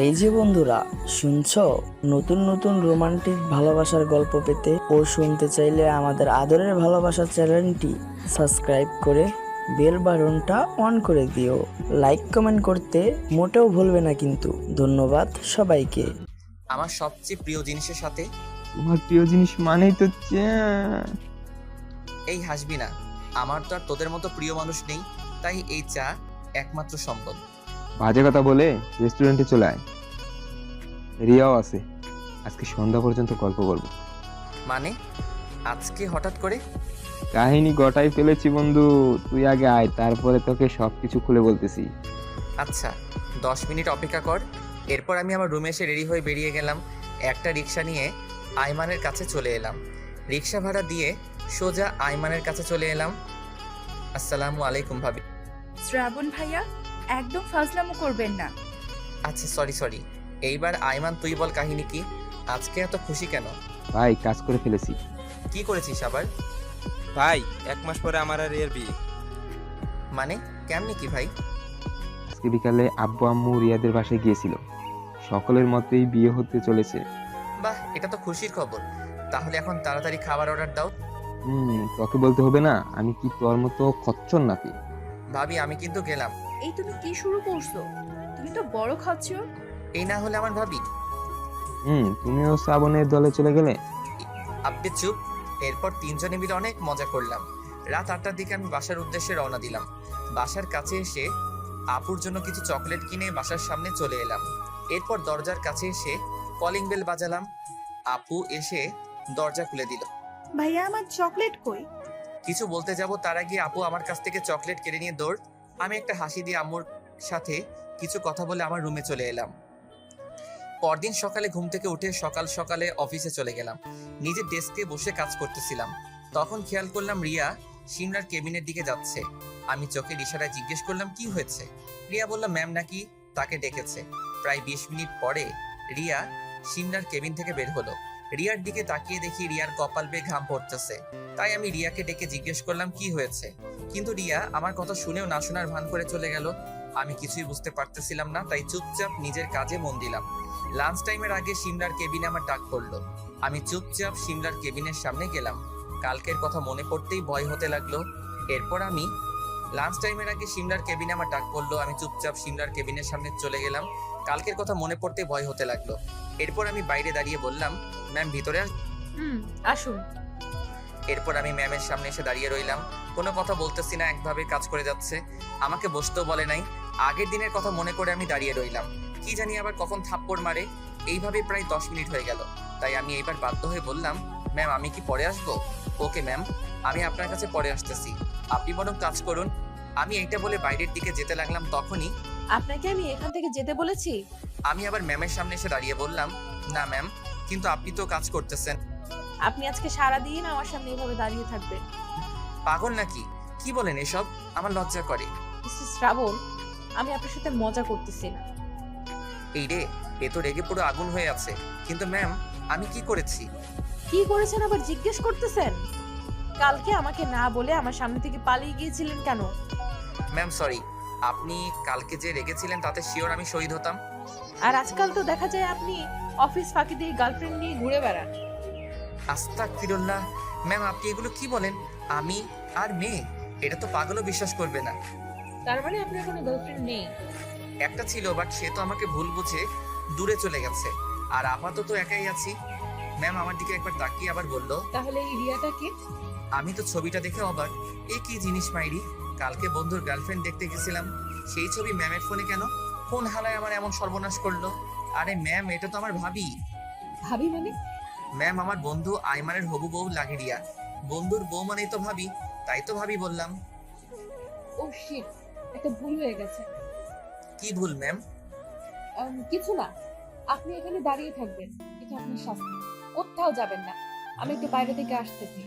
এই যে বন্ধুরা, শুনছো? নতুন নতুন রোমান্টিক ভালোবাসার গল্প পেতে ও শুনতে চাইলে আমাদের আদরের ভালোবাসা চ্যানেলটি সাবস্ক্রাইব করে বেল বাটনটা অন করে দিও। লাইক কমেন্ট করতে মোটেও ভুলবে না কিন্তু। ধন্যবাদ সবাইকে। আমার সবচেয়ে প্রিয় জিনিসের সাথে। তোমার প্রিয় জিনিস মানেই তো এই হাসবি না, আমার তো আর তোদের মতো প্রিয় মানুষ নেই, তাই এই চা একমাত্র সম্বল। বাজে কথা বলে রেস্টুরেন্টে চলে আয়, রিয়াও আছে। আজকে সন্ধ্যা পর্যন্ত গল্প করব। মানে আজকে হঠাৎ করে? কাহিনী গটাই ফেলেছি বন্ধু, তুই আগে আয়, তারপরে তোকে সবকিছু খুলে বলতেছি। আচ্ছা, 10 মিনিট অপেক্ষা কর। এরপর আমি আমার রুমে এসে রেডি হয়ে বেরিয়ে গেলাম। একটা রিক্সা নিয়ে আইমানের কাছে চলে এলাম। রিক্সা ভাড়া দিয়ে সোজা আইমানের কাছে চলে এলাম। আসসালামু আলাইকুম ভাবি। শ্রাবণ ভাইয়া, একদম ফাজলামো করবেন না। আচ্ছা সরি। এইবার আইমান তুই বল, কাহিনী কি? আজকে এত খুশি কেন? ভাই, কাজ করে ফেলেছি। কি করেছিস আবার? ভাই, 1 মাস পরে আমার আর এর বিয়ে। মানে কেমনি কি ভাই? আজকে বিকালে আব্বু আম্মু রিয়াদের বাসায় গিয়েছিল, সকলের মতেই বিয়ে হতে চলেছে। বাহ, এটা তো খুশির খবর। তাহলে এখন তাড়াতাড়ি খাবার অর্ডার দাও। তোকে বলতে হবে না, আমি কি তোর মতো খচ্চর নাকি? ভাবি আমি কিন্তু গেলাম। এই তুমি কি শুরু করছো? তুমি তো বড় খাচ্ছ। এই না হলে আমার ভাবি। তুমিও শ্রাবণের দলে চলে গেলে। আব্বে চুপ। এরপর তিনজনে মিলে অনেক মজা করলাম। রাত 8টার দিকে আমি বাসার উদ্দেশ্যে রওনা দিলাম। বাসার কাছে এসে আপুর জন্য কিছু চকলেট কিনে বাসার সামনে চলে এলাম। এরপর দরজার কাছে এসে কলিং বেল বাজালাম। আপু এসে দরজা খুলে দিল। ভাইয়া, আমার চকলেট কই? কিছু বলতে যাব তার আগে আপু আমার কাছ থেকে চকলেট কেড়ে নিয়ে দৌড়। আমি একটা হাসি দিয়ে আম্মুর সাথে কিছু কথা বলে আমার রুমে চলে এলাম। পরদিন সকালে ঘুম থেকে উঠে সকাল সকালে অফিসে চলে গেলাম। নিজের ডেস্কে বসে কাজ করতেছিলাম, তখন খেয়াল করলাম রিয়া সিমরার কেবিনের দিকে যাচ্ছে। আমি চোখের ইশারায় জিজ্ঞেস করলাম কি হয়েছে। রিয়া বলল ম্যাম নাকি তাকে ডেকেছে। প্রায় 20 মিনিট পরে রিয়া সিমরার কেবিন থেকে বের হলো। রিয়ার দিকে তাকিয়ে দেখি রিয়ার কপাল বেয়ে ঘাম পড়তেছে। তাই আমি রিয়াকে ডেকে জিজ্ঞেস করলাম কি হয়েছে, কিন্তু রিয়া আমার কথা শুনেও না শোনার ভান করে চলে গেল। আমি কিছুই বুঝতে পারতেছিলাম না, তাই চুপচাপ নিজের কাজে মন দিলাম। লাঞ্চ টাইমের আগে সিমলার কেবিনে আমার ডাক পড়লো। আমি চুপচাপ সিমলার কেবিনের সামনে গেলাম। কালকের কথা মনে পড়তেই ভয় হতে লাগলো। এরপর আমি লাঞ্চ টাইমের আগে সিমলার কেবিনে আমার ডাক পড়লো। আমি চুপচাপ সিমলার কেবিনের সামনে চলে গেলাম। কালকের কথা মনে পড়তেই ভয় হতে লাগলো। এরপর আমি বাইরে দাঁড়িয়ে বললাম ম্যাম ভিতরে আসুন। এরপর আমি ম্যামের সামনে এসে দাঁড়িয়ে রইলাম। কোনো কথা বলতেছি না, একভাবে কাজ করে যাচ্ছে। আমাকে বসতেও বলে নাই। আগের দিনের কথা মনে করে আমি দাঁড়িয়ে রইলাম। কি জানি আবার কখন থাপ্পড় মারে। এইভাবে প্রায় 10 মিনিট হয়ে গেল। তাই আমি এইবার বাধ্য হয়ে বললাম ম্যাম আমি কি পরে আসবো? ওকে ম্যাম, আমি আপনার কাছে পরে আসতেছি, আপনি বরং কাজ করুন। আমি এইটা বলে বাইরের দিকে যেতে লাগলাম। তখনই আপনাকে আমি এখান থেকে যেতে বলেছি? আমি আবার ম্যামের সামনে এসে দাঁড়িয়ে বললাম না ম্যাম, কিন্তু আপনি তো কাজ করতেছেন। আপনি আজকে সারাদিন আমার সামনে এভাবে দাঁড়িয়ে থাকবেন? পাগল নাকি? কি বলেন এসব? আমার লজ্জা করে। মিস্টার শ্রাবণ, আমি আপনার সাথে মজা করতেছি না। এই রে, এ তো রেগে পুরো আগুন হয়ে আছে। কিন্তু ম্যাম আমি কি করেছি? কি করেছেন আবার জিজ্ঞেস করতেছেন? কালকে আমাকে না বলে আমার সামনে থেকে পালিয়ে গিয়েছিলেন কেন? ম্যাম সরি, আপনি কালকে যে রেগেছিলেন তাতে শিওর আমি শহীদ হতাম। আর আজকাল তো দেখা যায় আপনি অফিস ফাঁকি দিয়ে গার্লফ্রেন্ড নিয়ে ঘুরে বেড়ান। আস্তাগফিরুল্লাহ। ম্যাম আপনি এগুলো কি বলেন? আমি আর মেয়ে, এটা তো পাগলও বিশ্বাস করবে না। তার মানে আপনার কোনো গার্লফ্রেন্ড নেই? একটা ছিল, বাট সে তো আমাকে ভুল বুঝে দূরে চলে গেছে। আর আপাতত একাই আছি। ম্যাম আমার দিকে একবার তাকিয়ে আবার বলল তাহলে এই রিয়াটা কে? আমি তো ছবিটা দেখে অবাক। এ কি জিনিস মাইরি, কালকে বন্ধুর গার্লফ্রেন্ড দেখতে গেছিলাম, সেই ছবি ম্যামের ফোনে কেন? কোন হালায় আমার এমন সর্বনাশ করলো? আরে ম্যাম এটা তো আমার ভাবি। ভাবি মানে? ম্যাম আমার বন্ধু আইমানের হবু বউ লাগে রিয়া। বন্ধুর বউ মানেই তো ভাবি, তাই তো ভাবি বললাম। ও শিট, একটা ভুল হয়ে গেছে। কি ভুল ম্যাম? কিছু না, আপনি এখানে দাঁড়িয়ে থাকবেন, এটা আপনার শাস্তি। কোথাও যাবেন না, আমি একটু বাইরে থেকে আসতেছি।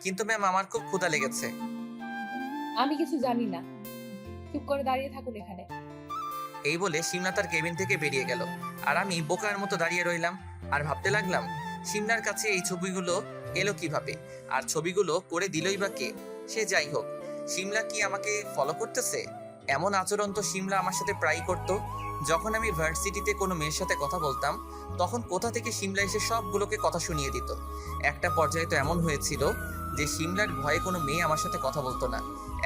কিন্তু ম্যাম আমার খুব ক্ষুধা লেগেছে। আমি কিছু জানি না, চুপ করে দাঁড়িয়ে থাকুন এখানে। এই বলে সিমনা তার কেবিন থেকে বেরিয়ে গেল। আর আমি বোকার মতো দাঁড়িয়ে রইলাম আর ভাবতে লাগলাম সিমনার কাছে এই ছবিগুলো এলো কিভাবে, আর ছবিগুলো করে দিলই বা কে? সে যাই হোক, সিমলা কি আমাকে ফলো করতেছে? এমন আচরণ তো সিমলা আমার সাথে প্রায়ই করতো। যখন আমি ভার্সিটিতে কোনো মেয়ের সাথে কথা বলতাম তখন কোথা থেকে শিমলা এসে সবগুলোকে কথা শুনিয়ে দিত। একটা পর্যায়ে তো এমন হয়েছিল যে শিমলার ভয়ে কোনো মেয়ে আমার সাথে কথা বলতো না।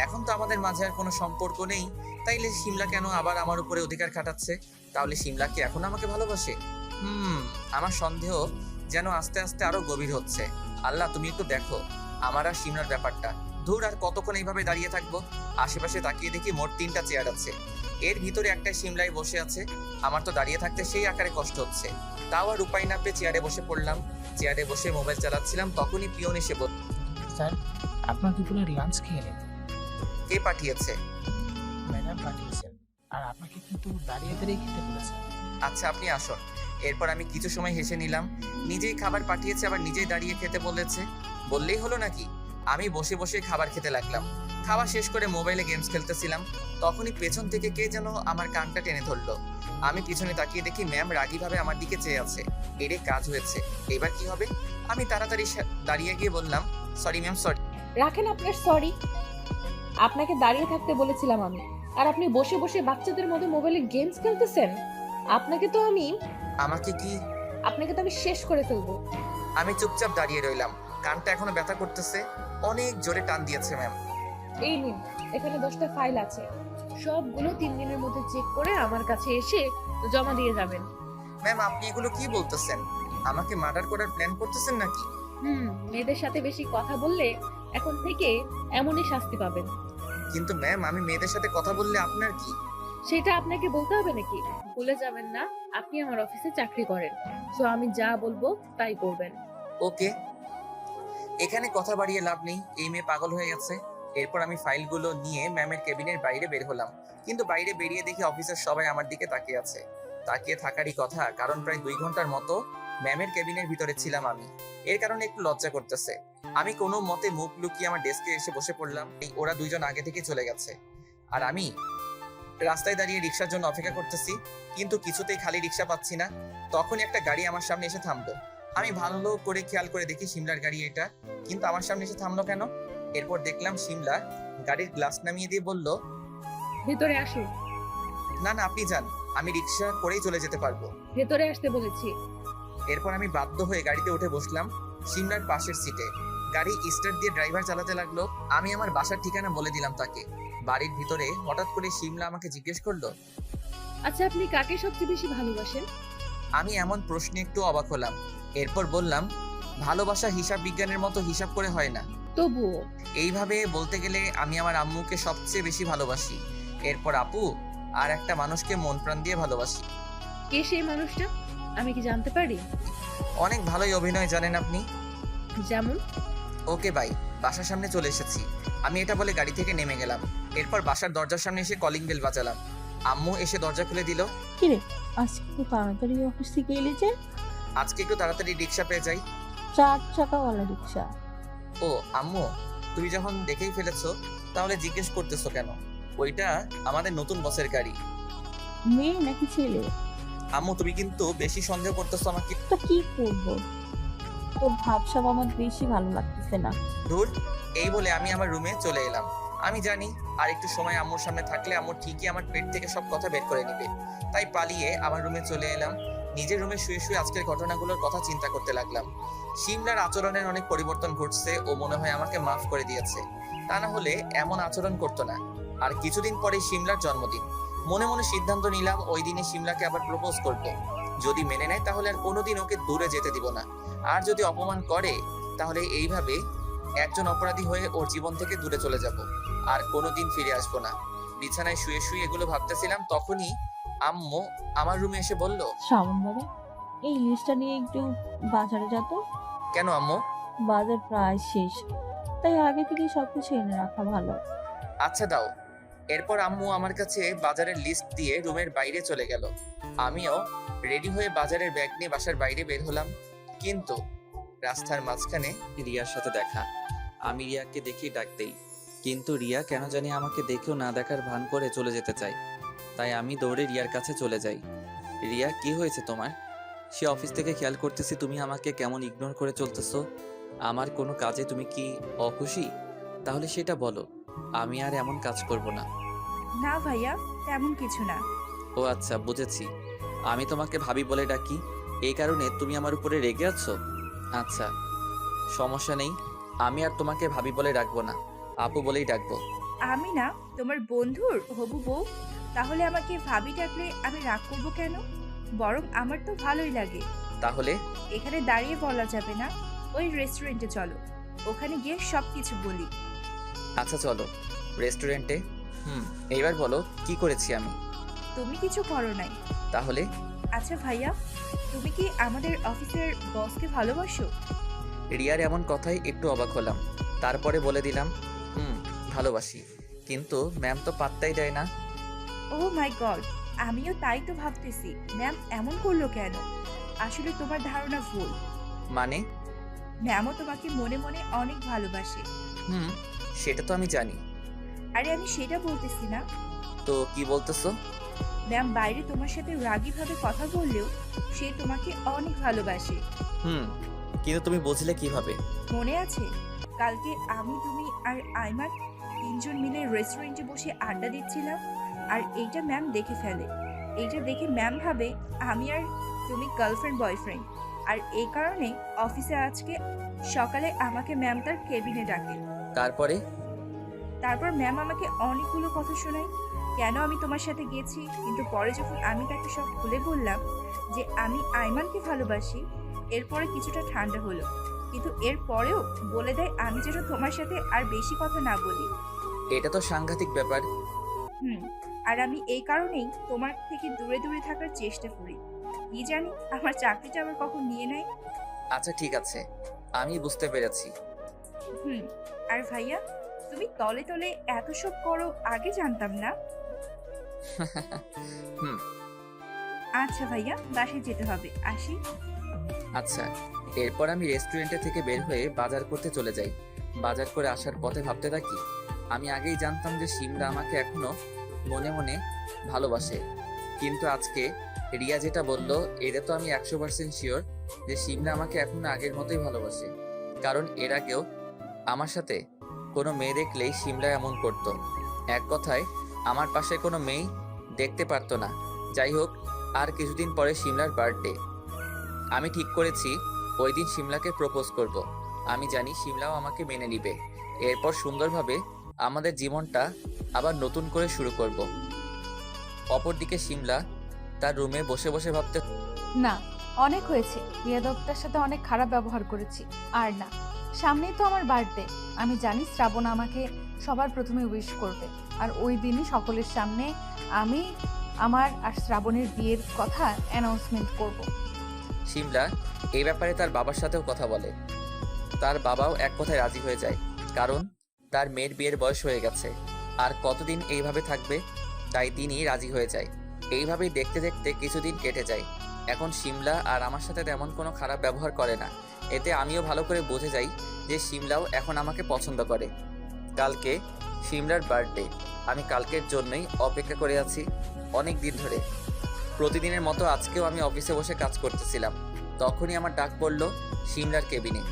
এখন তো আমাদের মাঝে আর কোনো সম্পর্ক নেই, তাইলে শিমলা কেন আবার আমার উপরে অধিকার খাটাচ্ছে? তাহলে শিমলা কি এখন আমাকে ভালোবাসে? আমার সন্দেহ যেন আস্তে আস্তে আরো গভীর হচ্ছে। আল্লাহ, তুমি একটু দেখো আমার আর শিমলার ব্যাপারটা। ধুর, আর কতক্ষণ এইভাবে দাঁড়িয়ে থাকবো? আশেপাশে তাকিয়ে দেখি মোট 3টা চেয়ার আছে, এর ভিতরে একটা শিমলাই বসে আছে। আমার তো দাঁড়িয়ে থাকতে সেই আকারে কষ্ট হচ্ছে, তাও আর উপায় না পেয়ে চেয়ারে বসে পড়লাম। চেয়ারে বসে মোবাইল চালাচ্ছিলাম, তখনই পিয়ন এসে বলল, স্যার, আপনার দুপুরের লাঞ্চ খেয়ে নিন। কে পাঠিয়েছে? ম্যাডাম পাঠিয়েছেন, আর আপনাকে কিন্তু দাঁড়িয়ে দাঁড়িয়ে খেতে বলেছেন। আচ্ছা, আপনি আসুন। এরপর আমি কিছু সময় হেসে নিলাম। নিজেই খাবার পাঠিয়েছে, আবার নিজেই দাঁড়িয়ে খেতে বলেছে, বললেই হলো নাকি? আমি বসে বসে খাবার খেতে লাগলাম। খাওয়া শেষ করে মোবাইলে গেমস খেলতেছিলাম, তখনই পেছন থেকে কে যেন আমার কানটা টেনে ধরলো। আমি পিছনে তাকিয়ে দেখি ম্যাম রাগীভাবে আমার দিকে চেয়ে আছে। এরে কাজ হয়েছে, এবার কি হবে? আমি তাড়াতাড়ি দাঁড়িয়ে গিয়ে বললাম, সরি ম্যাম, সরি। রাখেন আপনার সরি। আপনাকে দাঁড়িয়ে থাকতে বলেছিলাম আমি, আর আপনি বসে বসে বাচ্চাদের মতো মোবাইলে গেমস খেলতেছেন। আপনাকে তো আমি আমাকে কি? আপনাকে তো আমি শেষ করে ফেলবো। আমি চুপচাপ দাঁড়িয়ে রইলাম। কানটা এখনো ব্যথা করতেছে, অনেক জোরে টান দিয়েছে ম্যাম। এই নিন, এখানে 10টা ফাইল আছে, সবগুলো 3 দিনের মধ্যে চেক করে আমার কাছে এসে জমা দিয়ে যাবেন। ম্যাম, আপনি এগুলো কি বলতেছেন? আমাকে মার্ডার করার প্ল্যান করতেছেন নাকি? মেয়েদের সাথে বেশি কথা বললে এখন থেকে এমনই শাস্তি পাবেন। কিন্তু ম্যাম, আমি মেয়েদের সাথে কথা বললে আপনার কি? সেটা আপনাকে বলতে হবে নাকি? ভুলে যাবেন না আপনি আমার অফিসে চাকরি করেন, সো আমি যা বলবো তাই করবেন। ওকে। এখানে কথা বাড়িয়ে লাভ নেই, এই মেয়ে পাগল হয়ে গেছে। এরপর আমি ফাইলগুলো নিয়ে ম্যামের কেবিনের বাইরে বের হলাম, কিন্তু বাইরে বেরিয়ে দেখি অফিসের সবাই আমার দিকে তাকিয়ে আছে। তাকিয়ে থাকারই কথা, কারণ প্রায় 2 ঘন্টার মতো ম্যামের কেবিনের ভিতরে ছিলাম আমি। এর কারণে একটু লজ্জা করতেছে। আমি কোনো মতে মুখ লুকিয়ে আমার ডেস্কে এসে বসে পড়লাম। ওরা 2 জন আগে থেকে চলে গেছে, আর আমি রাস্তায় দাঁড়িয়ে রিক্সার জন্য অপেক্ষা করতেছি, কিন্তু কিছুতেই খালি রিক্সা পাচ্ছি না। তখনই একটা গাড়ি আমার সামনে এসে থামলো। আমি ভালো করে খেয়াল করে দেখি শিমলার গাড়ি এটা, কিন্তু আমার সামনে এসে থামলো কেন? এরপর দেখলাম শিমলা গাড়ির গ্লাস নামিয়ে দিয়ে বলল, ভেতরে আসুন। না না, আপনি যান, আমি রিক্সা করেই চলে যেতে পারবো। ভেতরে আসতে বলেছি। এরপর আমি বাধ্য হয়ে গাড়িতে উঠে বসলাম শিমলার পাশের সিটে। গাড়ি স্টার্ট দিয়ে ড্রাইভার চালাতে লাগলো। আমি আমার বাসার ঠিকানা বলে দিলাম তাকে। বাড়ির ভিতরে হঠাৎ করে শিমলা আমাকে জিজ্ঞেস করলো, আচ্ছা, আপনি কাকে সবচেয়ে বেশি ভালোবাসেন? আমি এমন প্রশ্নে একটু অবাক হলাম। এরপর বললাম, ভালোবাসা হিসাব বিজ্ঞানের মতো হিসাব করে হয় না। তবুও এইভাবে বলতে গেলে আমি আমার আম্মুকে সবচেয়ে বেশি ভালোবাসি, এরপর আপু, আর একটা মানুষকে মন প্রাণ দিয়ে ভালোবাসি। কে সেই মানুষটা, আমি কি জানতে পারি? অনেক ভালোই অভিনয় জানেন আপনি। যেমন? ওকে বাই, বাসার সামনে চলে এসেছি। আমি এটা বলে গাড়ি থেকে নেমে গেলাম। এরপর বাসার দরজার সামনে এসে কলিং বেল বাজালাম। আম্মু এসে দরজা খুলে দিল। কিরে, আজকে তো তাড়াতাড়ি অফিস থেকে এলি যে? আজকে একটু তাড়াতাড়ি রিক্সা পেয়ে যাই। 4 চাকাওয়ালা রিক্সা? ও আম্মু, তুমি যখন দেখেই ফেলেছো তাহলে জিজ্ঞেস করতেছো কেন? ওইটা আমাদের নতুন বসের গাড়ি। মেয়ে নাকি ছেলে? আম্মু, তুমি কিন্তু বেশি সন্দেহ করতেছো আমাকে। তো কি করব, তোর ভাবসাব আমার বেশি ভালো লাগতেছে না। ধুর, এই বলে আমি আমার রুমে চলে এলাম। আমি জানি আর একটু সময় আম্মুর সামনে থাকলে আম্মু ঠিকই আমার পেট থেকে সব কথা বের করে নিবে, তাই পালিয়ে আমার রুমে চলে এলাম। নিজের রুমে শুয়ে শুয়ে আজকের ঘটনাগুলোর কথা চিন্তা করতে লাগলাম। শিমলার আচরণের অনেক পরিবর্তন ঘটছে, ও মনে হয় আমাকে মাফ করে দিয়েছে, তা না হলে এমন আচরণ করতো না। আর কিছুদিন পরে শিমলার জন্মদিন। মনে মনে সিদ্ধান্ত নিলাম ওই দিনে শিমলাকে আবার প্রপোজ করব। যদি মেনে নেয় তাহলে আর কোনোদিন ওকে দূরে যেতে দিব না, আর যদি অপমান করে তাহলে এইভাবে একজন অপরাধী হয়ে ওর জীবন থেকে দূরে চলে যাব, আর কোনোদিন ফিরে আসবো না। বিছানায় শুয়ে শুয়ে এগুলো ভাবতেছিলাম, তখনই আম্মু আমার রুমে এসে বলল, শ্রাবণ বাবা, এই লিস্টটা নিয়ে একটু বাজারে যেত। কেন আম্মু? বাজার প্রায় শেষ, তাই আগে থেকে সবকিছু এনে রাখা ভালো। আচ্ছা দাও। এরপর আম্মু আমার কাছে বাজারের লিস্ট দিয়ে রুমের বাইরে চলে গেল। আমিও রেডি হয়ে বাজারের ব্যাগ নিয়ে বাসার বাইরে বের হলাম, কিন্তু রাস্তার মাঝখানে রিয়ার সাথে দেখা। আমি রিয়াকে দেখি ডাক দেই, কিন্তু রিয়া কেন জানি আমাকে দেখেও না দেখার ভান করে চলে যেতে চায়। তাই আমি দৌড়ে রিয়ার কাছে চলে যাই। রিয়া, কি হয়েছে তোমার? সে অফিস থেকে খেয়াল করতেছি তুমি আমাকে কেমন ইগনোর করে চলতেছো। আমার কোনো কাজে তুমি কি অখুশি? তাহলে সেটা বলো, আমি আর এমন কাজ করব না। না ভাইয়া, তেমন কিছু না। ও আচ্ছা, বুঝেছি। আমি তোমাকে ভাবি বলে ডাকি, এই কারণে তুমি আমার উপরে রেগে আছো? আচ্ছা, সমস্যা নেই। আমি আর তোমাকে ভাবি বলে ডাকবো না, আপু বলেই ডাকবো। আমি না তোমার বন্ধুর হবু বউ, তাহলে আমাকে ভাবি ডাকলে আমি রাগ করব কেন? বরং আমার তো ভালোই লাগে। তাহলে এখানে দাঁড়িয়ে বলা যাবে না, ওই রেস্টুরেন্টে চলো, ওখানে গিয়ে সব কিছু বলি। আচ্ছা চলো রেস্টুরেন্টে। এইবার বলো কি করেছি আমি? তুমি কিছু করো নাই। তাহলে আচ্ছা ভাইয়া, তুমি কি আমাদের অফিসের বসকে ভালোবাসো? রিয়ার এমন কথায় একটু অবাক হলাম, তারপরে বলে দিলাম ভালোবাসি, কিন্তু ম্যাম তো পাত্তাই দেয় না। ও মাই গড, আমিও তাই তো ভাবতেছি ম্যাম এমন করলো কেন। আসলে তোমার ধারণা ভুল। মানে? ম্যামও তোমাকে মনে মনে অনেক ভালোবাসে। সেটা তো আমি জানি। আরে আমি সেটা বলতেছি না। তো কি বলতেছো? ম্যাম বাইরে তোমার সাথে রাগীভাবে কথা বললেও সে তোমাকে অনেক ভালোবাসে। কিন্তু তুমি বুঝলে কিভাবে? মনে আছে কালকে আমি, তুমি আর আইমান তিনজন মিলে রেস্টুরেন্টে বসে আড্ডা দিচ্ছিলাম, আর এইটা ম্যাম দেখে ফেলে। এইটা দেখে ম্যাম ভাবে আমি আর তুমি গার্লফ্রেন্ড বয়ফ্রেন্ড, আর এই কারণে অফিসে আজকে সকালে আমাকে ম্যাম তার কেবিনে ডাকে। তারপর ম্যাম আমাকে অনেকগুলো কথা শোনায়, কেন আমি তোমার সাথে গেছি। কিন্তু পরে যখন আমি তাকে সব খুলে বললাম যে আমি আইমানকে ভালোবাসি, এরপরে কিছুটা ঠান্ডা হলো, কিন্তু এর পরেও বলে দেয় আমি যেন তোমার সাথে আর বেশি কথা না বলি। এটা তো সাংঘাতিক ব্যাপার। আর আমি এই কারণেই তোমার থেকে দূরে দূরে থাকার চেষ্টা করি। কি জানি আমার চাকরিটা আবার কখন নিয়ে নেয়। আচ্ছা ঠিক আছে, আমি বুঝতে পেরেছি। আর ভাইয়া, তুমি তলে তলে এত সব করো আগে জানতাম না। আচ্ছা ভাইয়া, বাসায় যেতে হবে, আসি। আচ্ছা। এরপর আমি রেস্টুরেন্টে থেকে বের হয়ে বাজার করতে চলে যাই। বাজার করে আসার পথে ভাবতে থাকি, আমি আগেই জানতাম যে সিমরা আমাকে এখনো মনে মনে ভালোবাসে, কিন্তু আজকে রিয়া যেটা বলল, এটা তো আমি 100% শিওর যে সিমরা আমাকে এখনো আগের মতোই ভালোবাসে। কারণ এর আগেও আমার সাথে কোনো মেয়ে দেখলেই সিমরা এমন করত। এক কথায় আমার পাশে কোনো মেয়ে দেখতে পারতো না। যাই হোক, আর কিছুদিন পরে সিমলার বার্থডে। আমি ঠিক করেছি ওই দিন সিমলাকে প্রপোজ করব। আমি জানি সিমলাও আমাকে মেনে নিবে। এরপর সুন্দরভাবে আমাদের জীবনটা আবার নতুন করে শুরু করব। অপরদিকে সিমলা তার রুমে বসে বসে ভাবতে, না, অনেক হয়েছে। বিয়াদবটার সাথে অনেক খারাপ ব্যবহার করেছি। আর না, সামনেই তো আমার বার্থডে। আমি জানি শ্রাবণ আমাকে সবার প্রথমে উইশ করবে, আর ওই দিনই সকলের সামনে আমি আমার আর শ্রাবণের বিয়ের কথা অ্যানাউন্সমেন্ট করব। সিমলা এই ব্যাপারে তার বাবার সাথেও কথা বলে। তার বাবাও এক কথায় রাজি হয়ে যায়, কারণ তার মেয়ের বিয়ের বয়স হয়ে গেছে, আর কতদিন এইভাবে থাকবে, তাই তিনি রাজি হয়ে যায়। এইভাবেই দেখতে দেখতে কিছুদিন কেটে যায়। এখন সিমলা আর আমার সাথে তেমন কোনো খারাপ ব্যবহার করে না। এতে আমিও ভালো করে বুঝে যাই যে সিমলাও এখন আমাকে পছন্দ করে। কালকে সিমলার বার্থডে। আমি কালকের জন্যই অপেক্ষা করে আছি অনেক দিন ধরে। প্রতিদিনের মতো আজকেও আমি অফিসে বসে কাজ করতেছিলাম, তখনই আমার ডাক পড়ল সিমলার কেবিনে।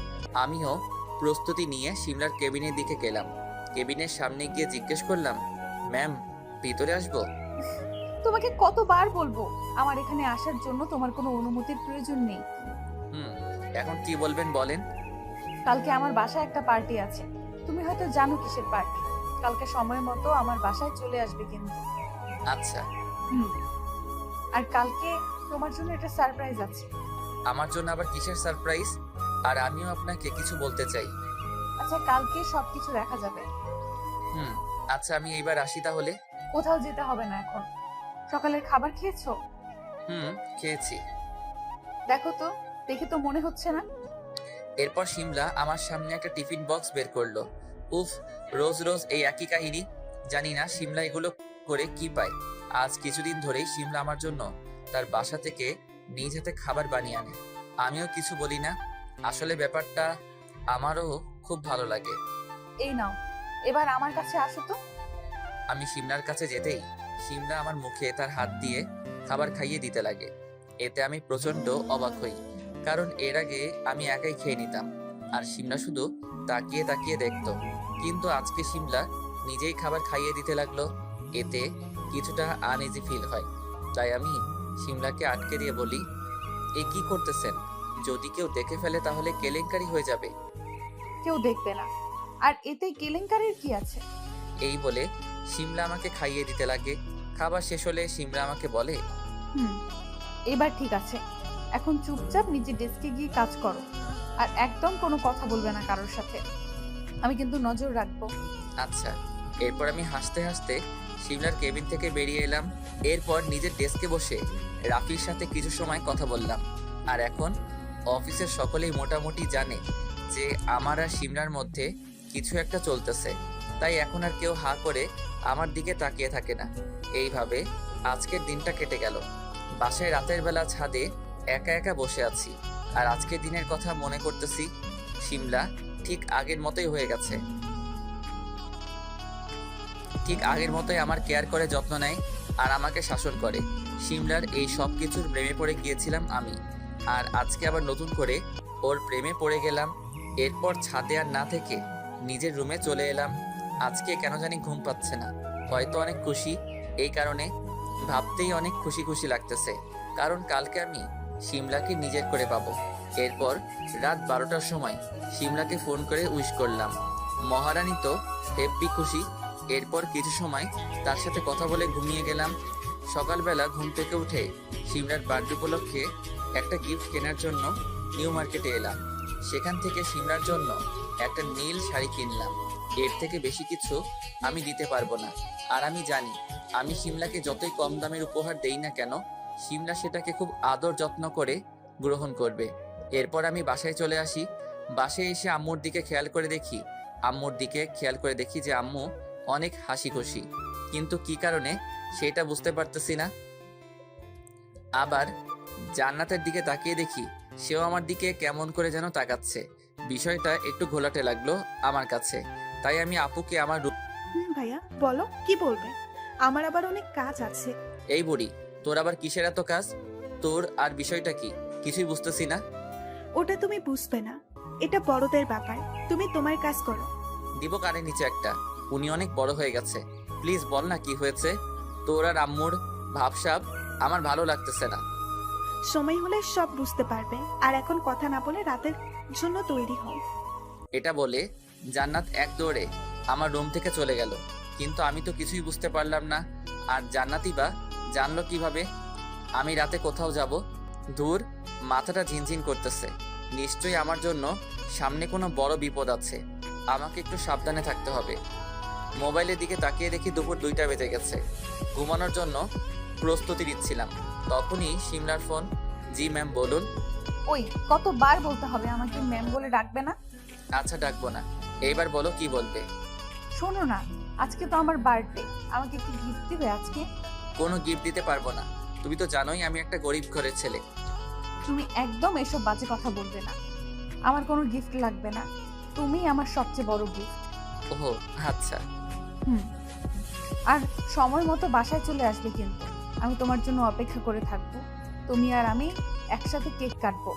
আমিও প্রস্তুতি নিয়ে সিমলার কেবিনের দিকে গেলাম। কেবিনের সামনে গিয়ে জিজ্ঞেস করলাম, ম্যাম ভিতরে আসবো? তোমাকে কতবার বলবো আমার এখানে আসার জন্য তোমার কোনো অনুমতির প্রয়োজন নেই। এখন কি বলবেন বলেন। কালকে আমার বাসায় একটা পার্টি আছে, তুমি হয়তো জানো কিসের পার্টি। কালকে সময় মতো আমার বাসায় চলে আসবে কিন্তু। আচ্ছা। আর কালকে তোমার জন্য একটা সারপ্রাইজ আছে। আমার জন্য আবার কিসের সারপ্রাইজ? আর আমিও আপনাকে কিছু বলতে চাই। আচ্ছা, কালকে সবকিছু দেখা যাবে। আচ্ছা, আমি এইবার আসি তাহলে। কোথাও যেতে হবে না এখন। সকালের খাবার খেয়েছো? খেয়েছি। দেখো তো, দেখে তো মনে হচ্ছে না। এরপর সিমলা আমার সামনে একটা টিফিন বক্স বের করলো। উফ, রোজ রোজ এই একই কাহিনী। জানি না সিমলা এগুলো করে কি পায়। আজ কিছুদিন ধরেই সিমলা আমার জন্য তার বাসা থেকে নিজ হাতে খাবার বানিয়ে আনে। আমিও কিছু বলি না। আসলে ব্যাপারটা আমারও খুব ভালো লাগে। এই নাও, এবার আমার কাছে আসো তো। আমি সিমলার কাছে যেতেই সিমলা আমার মুখে তার হাত দিয়ে খাবার খাইয়ে দিতে লাগে। এতে আমি প্রচন্ড অবাক হই, কারণ এর আগে আমি একাই খেয়ে নিতাম, আর সিমলা শুধু তাকিয়ে তাকিয়ে দেখতো। কিন্তু আজকে সিমলা নিজেই খাবার খাইয়ে দিতে লাগলো। এতে কিছুটা আনইজি ফিল হয়। তাই আমি শিমলাকে আটকে দিয়ে বলি, এ কি করতেছেন? যদি কেউ দেখে ফেলে তাহলে কেলেঙ্কারি হয়ে যাবে। কেউ দেখবে না, আর এতে কেলেঙ্কারির কি আছে? এই বলে শিমলা আমাকে খাইয়ে দিতে লাগে। খাবার শেষ হলে শিমলা আমাকে বলে, হুম, এবার ঠিক আছে। এখন চুপচাপ নিজের ডেস্কে গিয়ে কাজ করো, আর একদম কোনো কথা বলবে না কারোর সাথে। আমি কিন্তু নজর রাখবো। আচ্ছা। এরপর আমি হাসতে হাসতে শিমলার কেবিন থেকে বেরিয়ে এলাম। এরপর নিজের ডেস্কে বসে রাফির সাথে কিছু সময় কথা বললাম। আর এখন অফিসের সকলেই মোটামুটি জানে যে আমার আর শিমলার মধ্যে কিছু একটা চলতেছে। তাই এখন আর কেউ হা করে আমার দিকে তাকিয়ে থাকে না। এইভাবে আজকের দিনটা কেটে গেল। বাসায় রাতের বেলা ছাদে একা একা বসে আছি, আর আজকের দিনের কথা মনে করতেছি। শিমলা ঠিক আগের মতোই হয়ে গেছে। ঠিক আগের মতোই আমার কেয়ার করে, যত্ন নেয় আর আমাকে শাসন করে। শিমলার এই সব কিছুর প্রেমে পড়ে গিয়েছিলাম আমি, আর আজকে আবার নতুন করে ওর প্রেমে পড়ে গেলাম। এরপর ছাদে আর না থেকে নিজের রুমে চলে এলাম। আজকে কেন জানি ঘুম পাচ্ছে না, হয়তো অনেক খুশি। এই কারণে ভাবতেই অনেক খুশি খুশি লাগতেছে, কারণ কালকে আমি শিমলাকে নিজের করে পাবো। এরপর রাত 12টার সময় শিমলাকে ফোন করে উইশ করলাম। মহারানী তো হেব্বি খুশি। এরপর কিছু সময় তার সাথে কথা বলে ঘুমিয়ে গেলাম। সকালবেলা ঘুম থেকে উঠে শিমলার বার্থডে উপলক্ষে একটা গিফট কেনার জন্য নিউ মার্কেটে এলাম। সেখান থেকে শিমলার জন্য একটা নীল শাড়ি কিনলাম। এর থেকে বেশি কিছু আমি দিতে পারবো না। আর আমি জানি আমি শিমলাকে যতই কম দামের উপহার দেই না কেন, শিমলা সেটাকে খুব আদর যত্ন করে গ্রহণ করবে। এরপর আমি বাসায় চলে আসি। বাসায় এসে আম্মুর দিকে খেয়াল করে দেখি যে আম্মু অনেক হাসি খুশি, কিন্তু কি কারণে সেটা বুঝতে পারতেছি না। আবার জান্নাতের দিকে তাকিয়ে দেখি সেও আমার দিকে কেমন করে যেন তাকাচ্ছে। বিষয়টা একটু ঘোলাটে লাগলো আমার কাছে। তাই আমি আপুকে আমার ভাইয়া বলো কি বলবে, আমার আবার অনেক কাজ আছে। এই বুড়ি, তোর আবার কিসের এত কাজ? তোর আর বিষয়টা কি কিছুই বুঝতেছি না। ওটা তুমি বুঝবে না, এটা বড়দের ব্যাপার, তুমি তোমার কাজ করো। দিব কানে নিচে একটা। উনি অনেক বড় হয়ে গেছে, প্লিজ বল না কি হয়েছে। তোর আর আম্মুর ভাবসাব আমার ভালো লাগতেছে না। সময় হলে সব বুঝতে পারবে, আর এখন কথা না বলে রাতের জন্য তৈরি হও। এটা বলে জান্নাত এক দৌড়ে আমার রুম থেকে চলে গেল, কিন্তু আমি তো কিছুই বুঝতে পারলাম না। আর জান্নাতই বা জানলো কিভাবে আমি রাতে কোথাও যাব? দূর, মাথাটা ঝিনঝিন করতেছে। নিশ্চয়ই আমার জন্য সামনে কোনো বড় বিপদ আছে। আমাকে একটু সাবধানে থাকতে হবে। মোবাইলের দিকে তাকিয়ে দেখি দুপুর 2টা বেজে গেছে। ঘুমানোর জন্য প্রস্তুতি নিচ্ছিলাম, তখনই শিমলার ফোন। জি ম্যাম, বলুন। ওই কতবার বলতে হবে আমাকে ম্যাম বলে ডাকবে না? আচ্ছা, ডাকবো না। এইবার বলো কি বলবে। শোনো না, আজকে তো আমার বার্থডে, আমাকে একটু গিফট দিবে আজকে? কোনো গিফট দিতে পারবো না। তুমি তো জানোই আমি একটা গরিব ঘরের ছেলে। তুমি একদম এসব বাজে কথা বলবে না। আমার কোনো গিফট লাগবে না, তুমি আমার সবচেয়ে বড় গিফট। ওহো, আচ্ছা। হুম, আর সময় মতো বাসায় চলে আসবে, কিন্তু আমি তোমার জন্য অপেক্ষা করে থাকবো। তুমি আর আমি একসাথে কেক কাটবো।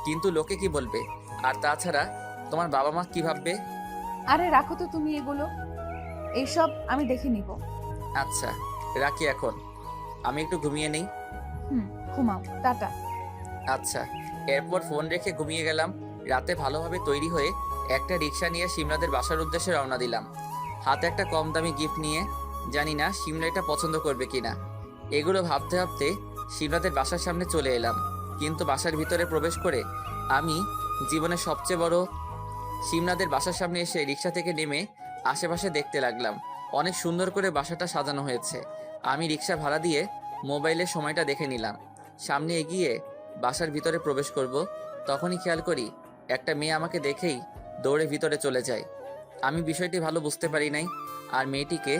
কিন্তু লোকে কি বলবে? আর তাছাড়া তোমার বাবা মা কি ভাববে? আরে রাখো তো তুমি এগুলো, এইসব আমি দেখে নিব। আচ্ছা, রাখি এখন। আমি একটু ঘুমিয়ে নেই। হুম, ঘুমাও, টাটা। আচ্ছা। এরপর ফোন রেখে ঘুমিয়ে গেলাম। রাতে ভালোভাবে তৈরি হয়ে একটা রিক্সা নিয়ে শিমলাদের বাসার উদ্দেশ্যে রওনা দিলাম। হাতে একটা কম দামি গিফট নিয়ে। জানি না শিমলা এটা পছন্দ করবে কিনা। এগুলো ভাবতে ভাবতে শিমলাদের বাসার সামনে চলে এলাম। কিন্তু বাসার ভিতরে প্রবেশ করে আমি জীবনের সবচেয়ে বড় শিমলাদের বাসার সামনে এসে রিক্সা থেকে নেমে আশেপাশে দেখতে লাগলাম। অনেক সুন্দর করে বাসাটা সাজানো হয়েছে। আমি রিক্সা ভাড়া দিয়ে মোবাইলে সময়টা দেখে নিলাম। সামনে এগিয়ে বাসার ভিতরে প্রবেশ করব, তখনই খেয়াল করি একটা মেয়ে আমাকে দেখেই দৌড়ে ভিতরে চলে যায়। আমি বিষয়টি ভালো বুঝতে পারি নাই, আর মেয়েটিকে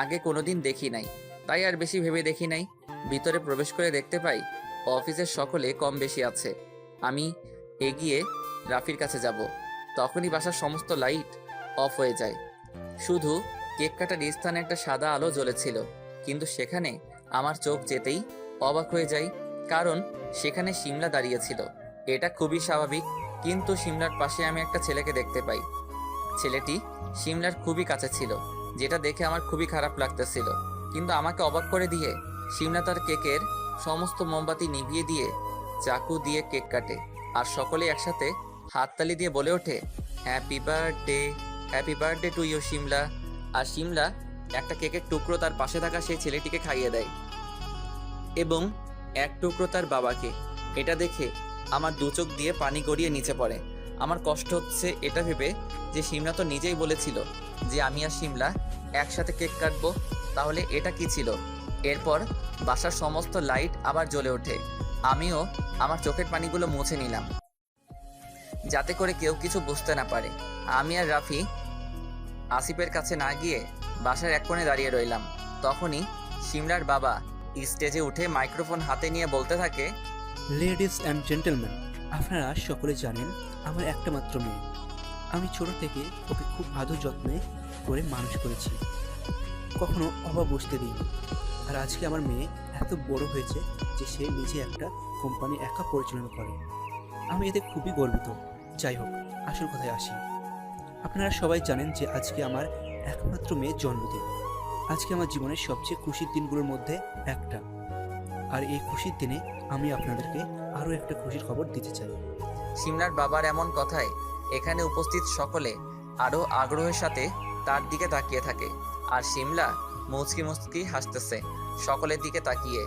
আগে কোনোদিন দেখি নাই, তাই আর বেশি ভেবে দেখি নাই। ভিতরে প্রবেশ করে দেখতে পাই অফিসের সকলে কম বেশি আছে। আমি এগিয়ে রাফির কাছে যাব, তখনই বাসার সমস্ত লাইট অফ হয়ে যায়। শুধু কেক কাটার স্থানে একটা সাদা আলো জ্বলেছিল, কিন্তু সেখানে আমার চোখ যেতেই অবাক হয়ে যায়, কারণ সেখানে শিমলা দাঁড়িয়েছিল। এটা খুবই স্বাভাবিক, কিন্তু শিমলার পাশে আমি একটা ছেলেকে দেখতে পাই। ছেলেটি শিমলার খুবই কাছে ছিল, যেটা দেখে আমার খুবই খারাপ লাগতেছিল। কিন্তু আমাকে অবাক করে দিয়ে সিমলা তার কেকের সমস্ত মোমবাতি নিভিয়ে দিয়ে চাকু দিয়ে কেক কাটে আর সকলে একসাথে হাততালি দিয়ে বলে ওঠে, happy birthday to you Simla. আর সিমলা একটা কেকের টুকরো তার পাশে থাকা সেই ছেলেটিকে খাইয়ে দেয় এবং এক টুকরো তার বাবাকে। এটা দেখে আমার দু চোখ দিয়ে পানি গড়িয়ে নিচে পড়ে। আমার কষ্ট হচ্ছে এটা ভেবে যে সিমলা তো নিজেই বলেছিল যে আমি আর সিমলা একসাথে কেক কাটবো, তাহলে এটা কি ছিল? এরপর বাসার সমস্ত লাইট আবার জ্বলে ওঠে। আমিও আমার চোখের পানিগুলো মুছে নিলাম যাতে করে কেউ কিছু বুঝতে না পারে। আমি আর রাফি আসিফের কাছে না গিয়ে বাসার এক কোণে দাঁড়িয়ে রইলাম। তখনই সিমলার বাবা স্টেজে উঠে মাইক্রোফোন হাতে নিয়ে বলতে থাকে, লেডিস অ্যান্ড জেন্টলম্যান, আপনারা সকলে জানেন আমার একটা মাত্র মেয়ে। আমি ছোট থেকে ওকে খুব আদর যত্নে করে মানুষ করেছি, কখনো অভাব বসতে দিইনি। আর আজকে আমার মেয়ে এত বড় হয়েছে যে সে নিজে একটা কোম্পানি একা পরিচালনা করে। আমি এতে খুবই গর্বিত। যাই হোক, আসল কথায় আসি। আপনারা সবাই জানেন যে আজকে আমার একমাত্র মেয়ের জন্মদিন। আজকে আমার জীবনের সবচেয়ে খুশির দিনগুলোর মধ্যে একটা। আর এই খুশির দিনে আমি আপনাদেরকে আরও একটা খুশির খবর দিতে চাই। সিমলার বাবার এমন কথায় এখানে উপস্থিত সকলে আরও আগ্রহের সাথে তার দিকে তাকিয়ে থাকে। আর সিমলা মুচকি মুচকি হাসতেছে সকলের দিকে তাকিয়ে।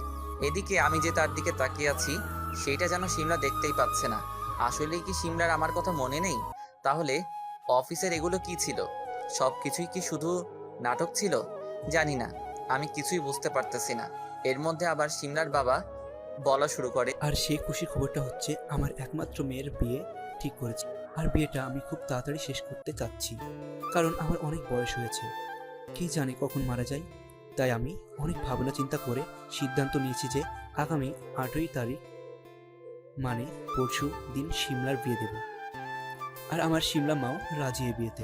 এদিকে আমি যে তার দিকে তাকিয়ে আছি সেইটা যেন সিমলা দেখতেই পাচ্ছে না। আসলেই কি সিমলার আমার কথা মনে নেই? তাহলে অফিসের এগুলো কি ছিল? সব কিছুই কি শুধু নাটক ছিল? জানি না, আমি কিছুই বুঝতে পারতেছি না। এর মধ্যে আবার সিমলার বাবা বলা শুরু করে, আর সেই খুশির খবরটা হচ্ছে আমার একমাত্র মেয়ের বিয়ে ঠিক করেছি। আর বিয়েটা আমি খুব তাড়াতাড়ি শেষ করতে চাচ্ছি, কারণ আমার অনেক বয়স হয়েছে। কে জানে কখন মারা যায়। তাই আমি অনেক ভাবনা চিন্তা করে সিদ্ধান্ত নিয়েছি যে আগামী 8ই তারিখ মানে পরশু দিন সিমলার বিয়ে দেব। আর আমার সিমলা মাও রাজি এই বিয়েতে।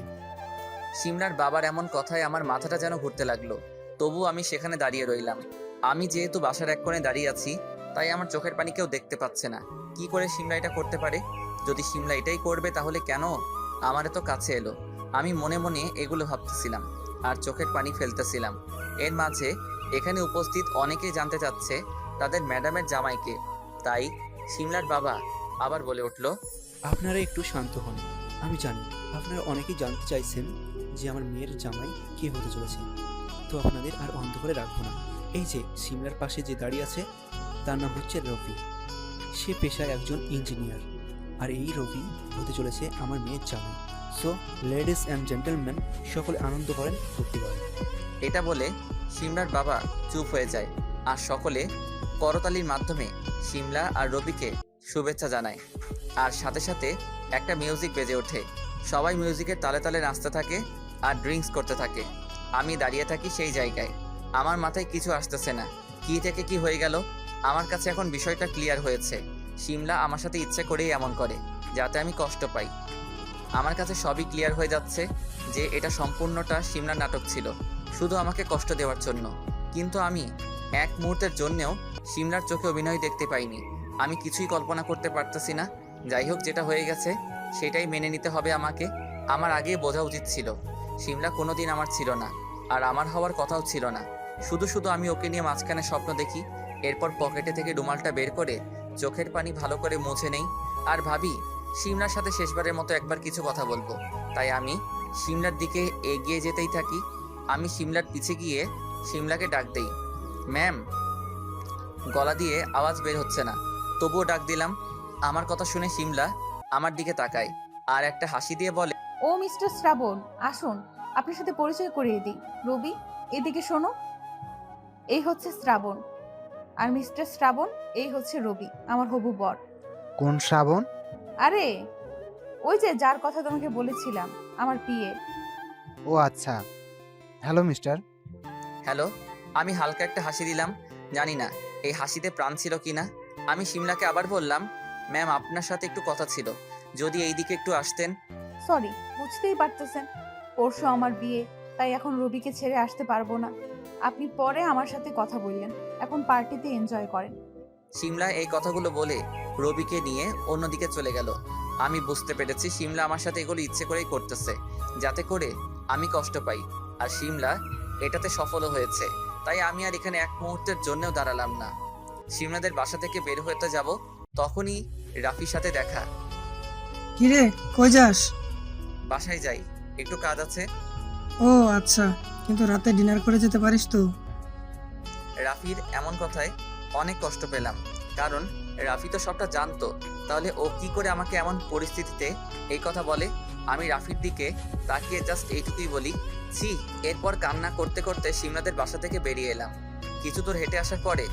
সিমলার বাবার এমন কথায় আমার মাথাটা যেন ঘুরতে লাগলো। তবু আমি সেখানে দাঁড়িয়ে রইলাম। আমি যেহেতু বাসার এক কোণে দাঁড়িয়ে আছি, তাই আমার চোখের পানি কেউ দেখতে পাচ্ছে না। কি করে সিমলা এটা করতে পারে? যদি সিমলা এটাই করবে তাহলে কেন আমার এত কাছে এলো? আমি মনে মনে এগুলো ভাবতেছিলাম আর চোখের পানি ফেলতেছিলাম। এর মাঝে এখানে উপস্থিত অনেকেই জানতে চাচ্ছে তাদের ম্যাডামের জামাইকে। তাই সিমলার বাবা আবার বলে উঠল, আপনারা একটু শান্ত হন। আমি জানি আপনারা অনেকেই জানতে চাইছেন যে আমার মেয়ের জামাই কে হতে চলেছে। তো আপনাদের আর অন্ধ করে রাখবো না। এই যে সিমলার পাশে যে দাঁড়িয়ে আছে তার নাম হচ্ছে রবি। সে পেশায় একজন ইঞ্জিনিয়ার। আর এই রবি হতে চলেছে আমার মেয়ের জামাই। সো লেডিস অ্যান্ড জেন্টলম্যান, সকলে আনন্দ করেন, ফুর্তি করেন। এটা বলে সিমলার বাবা চুপ হয়ে যায় আর সকলে করতালির মাধ্যমে সিমলা আর রবিকে শুভেচ্ছা জানায়। আর সাথে সাথে একটা মিউজিক বেজে ওঠে। সবাই মিউজিকের তালে তালে নাচতে থাকে আর ড্রিঙ্কস করতে থাকে। আমি দাঁড়িয়ে থাকি সেই জায়গায়। আমার মাথায় কিছু আসতেছে না, কি থেকে কি হয়ে গেল। আমার কাছে এখন বিষয়টা ক্লিয়ার হয়েছে। সিমলা আমার সাথে ইচ্ছে করেই এমন করে যাতে আমি কষ্ট পাই। আমার কাছে সবই ক্লিয়ার হয়ে যাচ্ছে যে এটা সম্পূর্ণটা সিমলার নাটক ছিল, শুধু আমাকে কষ্ট দেওয়ার জন্য। কিন্তু আমি এক মুহূর্তের জন্যেও সিমলার চোখে অভিনয় দেখতে পাইনি। আমি কিছুই কল্পনা করতে পারতেছি না। যাই হোক, যেটা হয়ে গেছে সেটাই মেনে নিতে হবে আমাকে। আমার আগে বোঝা উচিত ছিল সিমলা কোনোদিন আমার ছিল না, আর আমার হওয়ার কথাও ছিল না। শুধু শুধু আমি ওকে নিয়ে মাঝখানে স্বপ্ন দেখি। এরপর পকেটে থেকে রুমালটা বের করে চোখের পানি ভালো করে মুছে নেই আর ভাবি সিমলার সাথে শেষবারের মতো একবার কিছু কথা বলবো। তাই আমি সিমলার দিকে এগিয়ে যেতেই থাকি। আমি সিমলার পিছে গিয়ে সিমলাকে ডাক দেই, ম্যাম। গলা দিয়ে আওয়াজ বের হচ্ছে না, তবুও ডাক দিলাম। আমার কথা শুনে সিমলা আমার দিকে তাকায় আর একটা হাসি দিয়ে বলে, ও মিস্টার শ্রাবণ, আসুন আপনার সাথে পরিচয় করিয়ে দিই। রবি, এদিকে শোনো। এই হচ্ছে শ্রাবণ, আর মিস্টার শ্রাবণ এই হচ্ছে রবি, আমার হবু বর। কোন শ্রাবণ? আরে ওই যে যার কথা তোমাকে বলেছিলাম, আমার পিএ। ও আচ্ছা, হ্যালো মিস্টার। হ্যালো। আমি হালকা একটা হাসি দিলাম, জানি না এই হাসিতে প্রাণ ছিল কিনা। আমি সিমলাকে আবার বললাম, ম্যাম আপনার সাথে একটু কথা ছিল, যদি এই দিকে একটু আসতেন। সরি, বুঝতেই পারতেছেন পরশু আমার বিয়ে, তাই এখন রবিকে ছেড়ে আসতে পারবো না। আপনি পরে আমার সাথে কথা বললেন, এখন পার্টিতে এনজয় করেন। সিমলা এই কথাগুলো বলে রবিকে নিয়ে অন্যদিকে চলে গেল। আমি বুঝতে পেরেছি সিমলা আমার সাথে এগুলো ইচ্ছে করেই করতেছে যাতে করে আমি কষ্ট পাই, আর সিমলা এটাতে সফলও হয়েছে। তাই আমি আর এখানে এক মুহূর্তের জন্যও দাঁড়ালাম না। সিমনাদের বাসা থেকে বের হতে যাব, তখনই রাফির সাথে দেখা। কিরে কই যাস? বাসায় যাই, একটু কাজ আছে। ও আচ্ছা, কিন্তু রাতে ডিনার করে যেতে পারিস তো? রাফির এমন কথায় অনেক কষ্ট পেলাম, কারণ রাফি তো সবটা জানতো। তাহলে ও কি করে আমাকে এমন পরিস্থিতিতে এই কথা বলে? আমি রাফির দিকে তাকিয়ে জাস্ট এইটুকুই বলি, ছি। এরপর কান্না করতে করতে সিমনাদের বাসা থেকে বেরিয়ে এলাম। কিছু দূর হেঁটে আসার পরে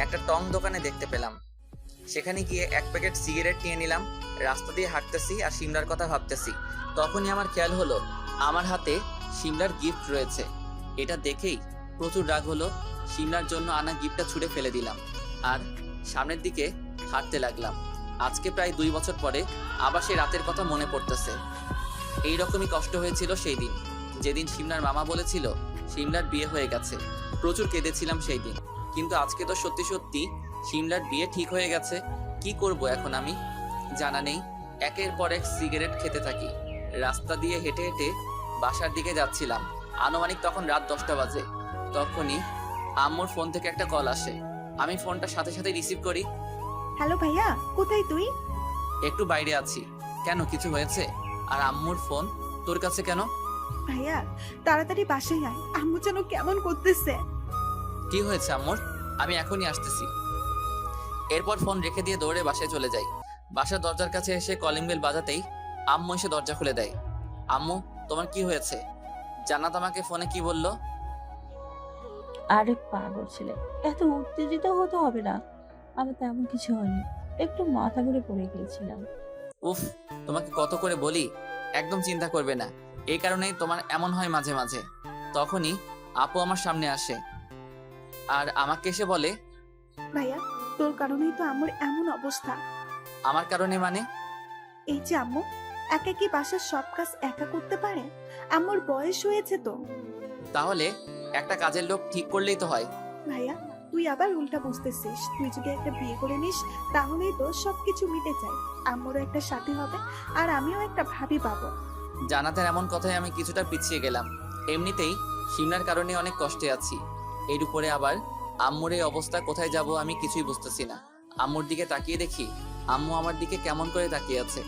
একটা টং দোকানে দেখতে পেলাম। সেখানে গিয়ে এক প্যাকেট সিগারেট নিয়ে নিলাম। রাস্তা দিয়ে হাঁটতেছি আর সিমলার কথা ভাবতেছি। তখনই আমার খেয়াল হলো আমার হাতে সিমলার গিফট রয়েছে। এটা দেখেই প্রচুর রাগ হলো। সিমলার জন্য আনা গিফটটা ছুঁড়ে ফেলে দিলাম আর সামনের দিকে হাঁটতে লাগলাম। আজকে প্রায় 2 বছর পরে আবার সেই রাতের কথা মনে পড়তেছে। এইরকমই কষ্ট হয়েছিল সেই দিন, যেদিন সিমলার মামা বলেছিল সিমলার বিয়ে হয়ে গেছে। প্রচুর কেঁদেছিলাম সেই দিন, কিন্তু আজকে তো সত্যি সত্যি সিমলার বিয়ে ঠিক হয়ে গেছে। কি করব এখন আমি জানা নেই। একের পর এক সিগারেট খেতে থাকি। রাস্তা দিয়ে হেঁটে হেঁটে বাসার দিকে যাচ্ছিলাম। আনুমানিক তখন রাত 10টা বাজে। তখনই আম্মুর ফোন থেকে একটা কল আসে। আমি ফোনটা সাথে সাথে রিসিভ করি। হ্যালো ভাইয়া, কোথায় তুই? একটু বাইরে আছি। কেন, কিছু হয়েছে? আর আম্মুর ফোন তোর কাছে কেন? ভাইয়া তাড়াতাড়ি বাসায় আয়, আম্মু যেন কেমন করতেছে। কি হয়েছে আম্মুর? আমি এখনই আসতেছি। এরপর ফোন রেখে দিয়ে দৌড়ে বাসায় চলে যাই। বাসার দরজার কাছে এসে কলিং বেল বাজাতেই আম্মু এসে দরজা খুলে দেয়। আম্মু, তোমার কি হয়েছে? জান্নাত আমাকে ফোনে কি বললো? আরে পাগল ছেলে, এত উত্তেজিত হতে হবে না। আমার তেমন কিছু হয়নি, একটু মাথা ঘুরে পড়ে গিয়েছিলাম। উফ, তোমাকে কত করে বলি একদম চিন্তা করবে না, এই কারণেই তোমার এমন হয় মাঝে মাঝে। তখনই আপু আমার সামনে আসে আর আমাকে এসে বলে, ভাইয়া তোর কারণেই তো আম্মুর এমন অবস্থা। আমার কারণে মানে? এই যে আম্মু একা কি বাসার সব কাজ একা করতে পারে? আম্মুর বয়স হয়েছে তো। তাহলে একটা কাজের লোক ঠিক করলেই তো হয়। ভাইয়া তুই আবার উল্টা বুঝতেছিস। তুই যদি একটা বিয়ে করে নিস তাহলেই তো সবকিছু মিটে যায়। আম্মুরও একটা সাথী হবে আর আমিও একটা ভাবি পাবো। জানাতের এমন কথায় আমি কিছুটা পিছিয়ে গেলাম। এমনিতেই সিমনার কারণে অনেক কষ্টে আছি, এর উপরে আবার আম্মুর এই অবস্থা। কোথায় যাব আমি কিছুই বুঝতেছি না। আম্মুর দিকে তাকিয়ে দেখি আম্মু আমার দিকে কেমন করে তাকিয়ে আছে।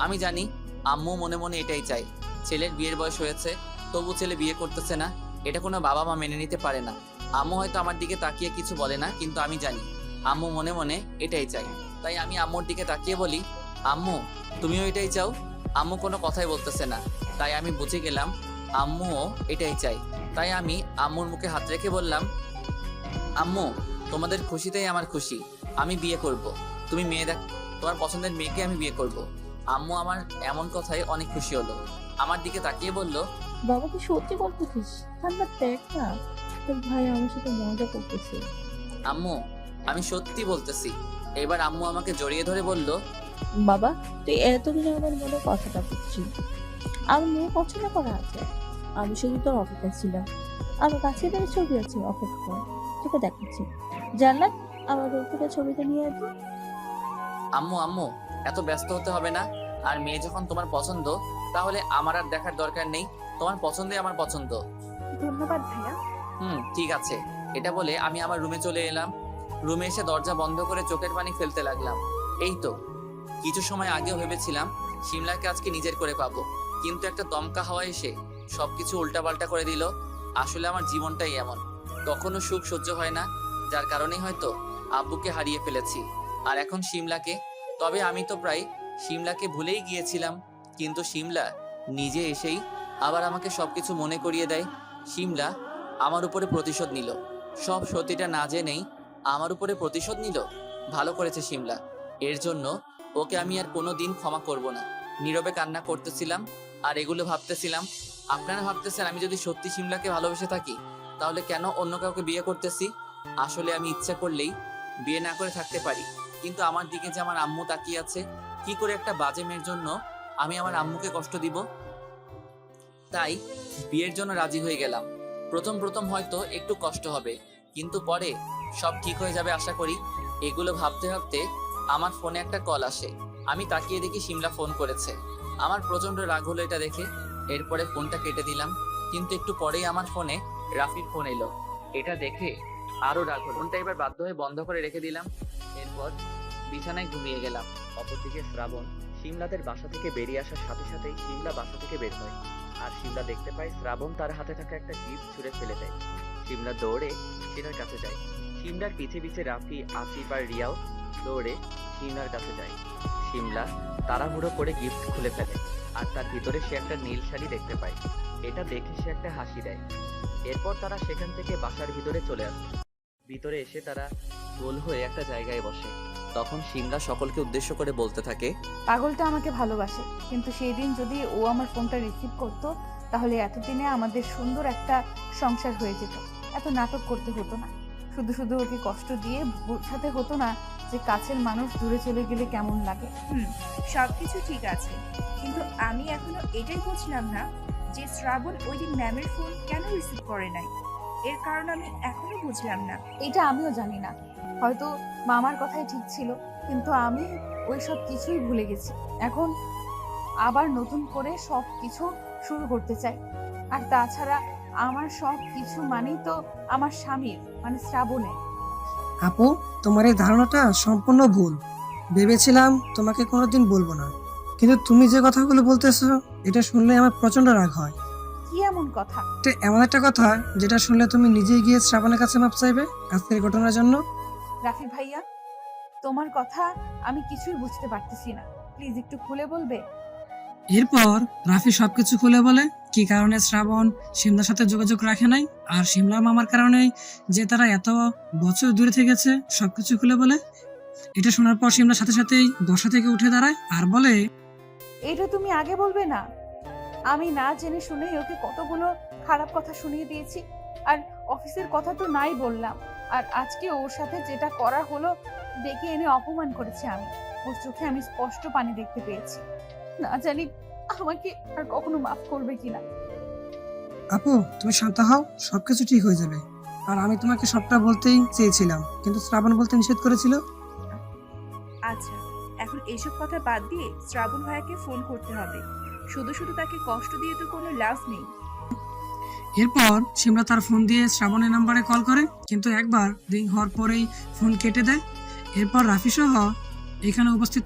আমি জানি আম্মু মনে মনে এটাই চাই। ছেলের বিয়ের বয়স হয়েছে, তবু ছেলে বিয়ে করতেছে না, এটা কোনো বাবা মা মেনে নিতে পারে না। আম্মু হয়তো আমার দিকে তাকিয়ে কিছু বলে না, কিন্তু আমি জানি আম্মু মনে মনে এটাই চাই। তাই আমি আম্মুর দিকে তাকিয়ে বলি, আম্মু তুমিও এটাই চাও? আম্মু কোনো কথাই বলতেছে না, তাই আমি বুঝে গেলাম আম্মুও এটাই চাই। তাই আমি আম্মুর মুখে হাত রেখে বললাম, আম্মু তোমাদের খুশিতেই আমার খুশি। আমি বিয়ে করব। তুমি মেয়ে দেখ, তোমার পছন্দের মেয়েকে আমি বিয়ে করব। আম্মু আমার এমন কথায় অনেক খুশি হলো। আমার দিকে তাকিয়ে বলল, বাবা কি সত্যি করতেছিস? ঠান্ডা দেখ না, তোর ভাই আমার সাথে মজা করতেছে। আম্মু আমি সত্যি বলতেছি। এবার আম্মু আমাকে জড়িয়ে ধরে বলল, বাবা তুই এতদিন আমার মনে কথাটা বুঝছি। আমার মেয়ে পছন্দ করা আছে, আমি শুধু তোর অপেক্ষা ছিলাম। আমার কাছে তোর ছবি আছে, অপেক্ষা কর, তোকে দেখাচ্ছি। জান্নাত আমার রূপ থেকে ছবিটা নিয়ে আসবো। আম্মু আম্মু এত ব্যস্ত হতে হবে না। আর মেয়ে যখন তোমার পছন্দ, তাহলে আমার আর দেখার দরকার নেই। তোমার পছন্দই আমার পছন্দ। ধন্যবাদ ভাইয়া। ঠিক আছে। এটা বলে আমি আমার রুমে চলে এলাম। রুমে এসে দরজা বন্ধ করে চোখের পানি ফেলতে লাগলাম। এই তো কিছু সময় আগেও ভেবেছিলাম সিমলাকে আজকে নিজের করে পাবো, কিন্তু একটা দমকা হাওয়া এসে সবকিছু উল্টাপাল্টা করে দিল। আসলে আমার জীবনটাই এমন, কখনো সুখ সহ্য হয় না, যার কারণেই হয়তো আব্বুকে হারিয়ে ফেলেছি আর এখন সিমলাকে। তবে আমি তো প্রায় সিমলাকে ভুলেই গিয়েছিলাম, কিন্তু সিমলা নিজে এসেই আবার আমাকে সবকিছু মনে করিয়ে দেয়। সিমলা আমার উপরে প্রতিশোধ নিল, সব সত্যিটা না জেনেই আমার উপরে প্রতিশোধ নিল। ভালো করেছে সিমলা, এর জন্য ওকে আমি আর কোনো দিন ক্ষমা করব না। নীরবে কান্না করতেছিলাম আর এগুলো ভাবতেছিলাম। আপনারা ভাবতেছেন আমি যদি সত্যি সিমলাকে ভালোবেসে থাকি তাহলে কেন অন্য কাউকে বিয়ে করতেছি? আসলে আমি ইচ্ছা করলেই বিয়ে না করে থাকতে পারি, কিন্তু আমার দিকে যে আমার আম্মু তাকিয়ে আছে, কি করে একটা বাজে মেয়ের জন্য আমি আমার আম্মুকে কষ্ট দিব? তাই বিয়ের জন্য রাজি হয়ে গেলাম। প্রথম প্রথম হয়তো একটু কষ্ট হবে, কিন্তু পরে সব ঠিক হয়ে যাবে আশা করি। এগুলো ভাবতে ভাবতে আমার ফোনে একটা কল আসে। আমি তাকিয়ে দেখি সিমলা ফোন করেছে। আমার প্রচন্ড রাগ হলো এটা দেখে। এরপরে ফোনটা কেটে দিলাম, কিন্তু একটু পরেই আমার ফোনে রাফির ফোন এলো। এটা দেখে আরো রাগ হলো। ফোনটা এবার বাধ্য হয়ে বন্ধ করে রেখে দিলাম। এরপর বিছানায় ঘুমিয়ে গেলাম। অপরদিকে শ্রাবণ শিমলাদের বাসা থেকে বেরিয়ে আসার সাথে সাথেই শিমলা বাসা থেকে বের হয়। আর শিমলা দেখতে পায় শ্রাবণ তার হাতে থাকা একটা গিফট ছুঁড়ে ফেলে দেয়। শিমলা দৌড়ে শিলার কাছে যায়। শিমলার পিছে পিছে রাফি, আসিফ আর রিয়াও দৌড়ে শিমলার কাছে যায়। শিমলা তাড়াহুড়ো করে গিফট খুলে ফেলে আর তার ভিতরে সে একটা নীল শাড়ি দেখতে পায়। এটা দেখে সে একটা হাসি দেয়। এরপর তারা সেখান থেকে বাসার ভিতরে চলে আসে। ভিতরে এসে তারা গোল হয়ে একটা জায়গায় বসে। তখন শিমলা সকলকে উদ্দেশ্য করে বলতে থাকে, পাগলটা আমাকে ভালোবাসে, কিন্তু সেই দিন যদি ও আমার ফোনটা রিসিভ করতো তাহলে এতদিনে আমাদের সুন্দর একটা সংসার হয়ে যেত। এত নাটক করতে হতো না, শুধু শুধু ওকে কষ্ট দিয়ে বোঝাতে হতো না যে কাছের মানুষ দূরে চলে গেলে কেমন লাগে। সবকিছু ঠিক আছে, কিন্তু আমি এখনো এটাই বুঝলাম না যে শ্রাবণ ওই দিন ম্যামের ফোন কেন রিসিভ করে নাই। এর কারণ আমি এখনো বুঝলাম না। এটা আমিও জানি না, হয়তো মামার কথাই ঠিক ছিল, কিন্তু আমি ওই সব কিছুই ভুলে গেছি। এখন আবার নতুন করে সব কিছু শুরু করতে চাই। আর তাছাড়া আমার সব কিছু মানেই তো আমার স্বামীর, মানে শ্রাবণের। আপু, তোমার এই ধারণাটা সম্পূর্ণ ভুল। ভেবেছিলাম তোমাকে কোনোদিন বলবো না, কিন্তু তুমি যে কথাগুলো বলতেছো এটা শুনলে আমার প্রচন্ড রাগ হয়। কি এমন কথা? এটা এমন একটা কথা যেটা শুনলে তুমি নিজেই গিয়ে শ্রাবণের কাছে মাপ চাইবে আজকের ঘটনার জন্য। রাফি ভাইয়া, তোমার কথা আমি কিছুই বুঝতে পারতেছি না, প্লিজ একটু খুলে বলবে? এরপর রাফি সবকিছু খুলে বলে কি কারণে শ্রাবণ শিমলার সাথে যোগাযোগ রাখে নাই, আর শিমলা মামার কারণেই যে তারা এত বছর দূরে থেকেছে, সবকিছু খুলে বলে। এটা শোনার পর শিমলার সাথে সাথেই বসা থেকে উঠে দাঁড়ায় আর বলে, এটা তুমি আগে বলবে না? আমি না জেনে শুনেই ওকে কতগুলো খারাপ কথা শুনিয়ে দিয়েছি, আর অফিসের কথা তো নাই বললাম। আর আজকে ওর সাথে যেটা করা হলো, ডেকে এনে অপমান করেছে আমি। ওর চোখে আমি স্পষ্ট পানি দেখতে পেয়েছি। না জানি আমাকে আর কখনো মাফ করবে কিনা। আপু তুমি শান্ত হও, সবকিছু ঠিক হয়ে যাবে। আর আমি তোমাকে সবটা বলতেই চেয়েছিলাম, কিন্তু শ্রাবণ বলতে নিষেধ করেছিল। আচ্ছা, এখন এসব কথা বাদ দিয়ে শ্রাবণ ভাইয়াকে ফোন করতে হবে। শুধু শুধু তাকে কষ্ট দিয়ে তো কোনো লাভ নেই। এরপর শিমলা তার ফোন দিয়ে শ্রাবণের নাম্বারে কল করে, কিন্তু একবার রিং হওয়ার পরেই ফোন কেটে দেয়। এরপর রাফি সহ এখানে উপস্থিত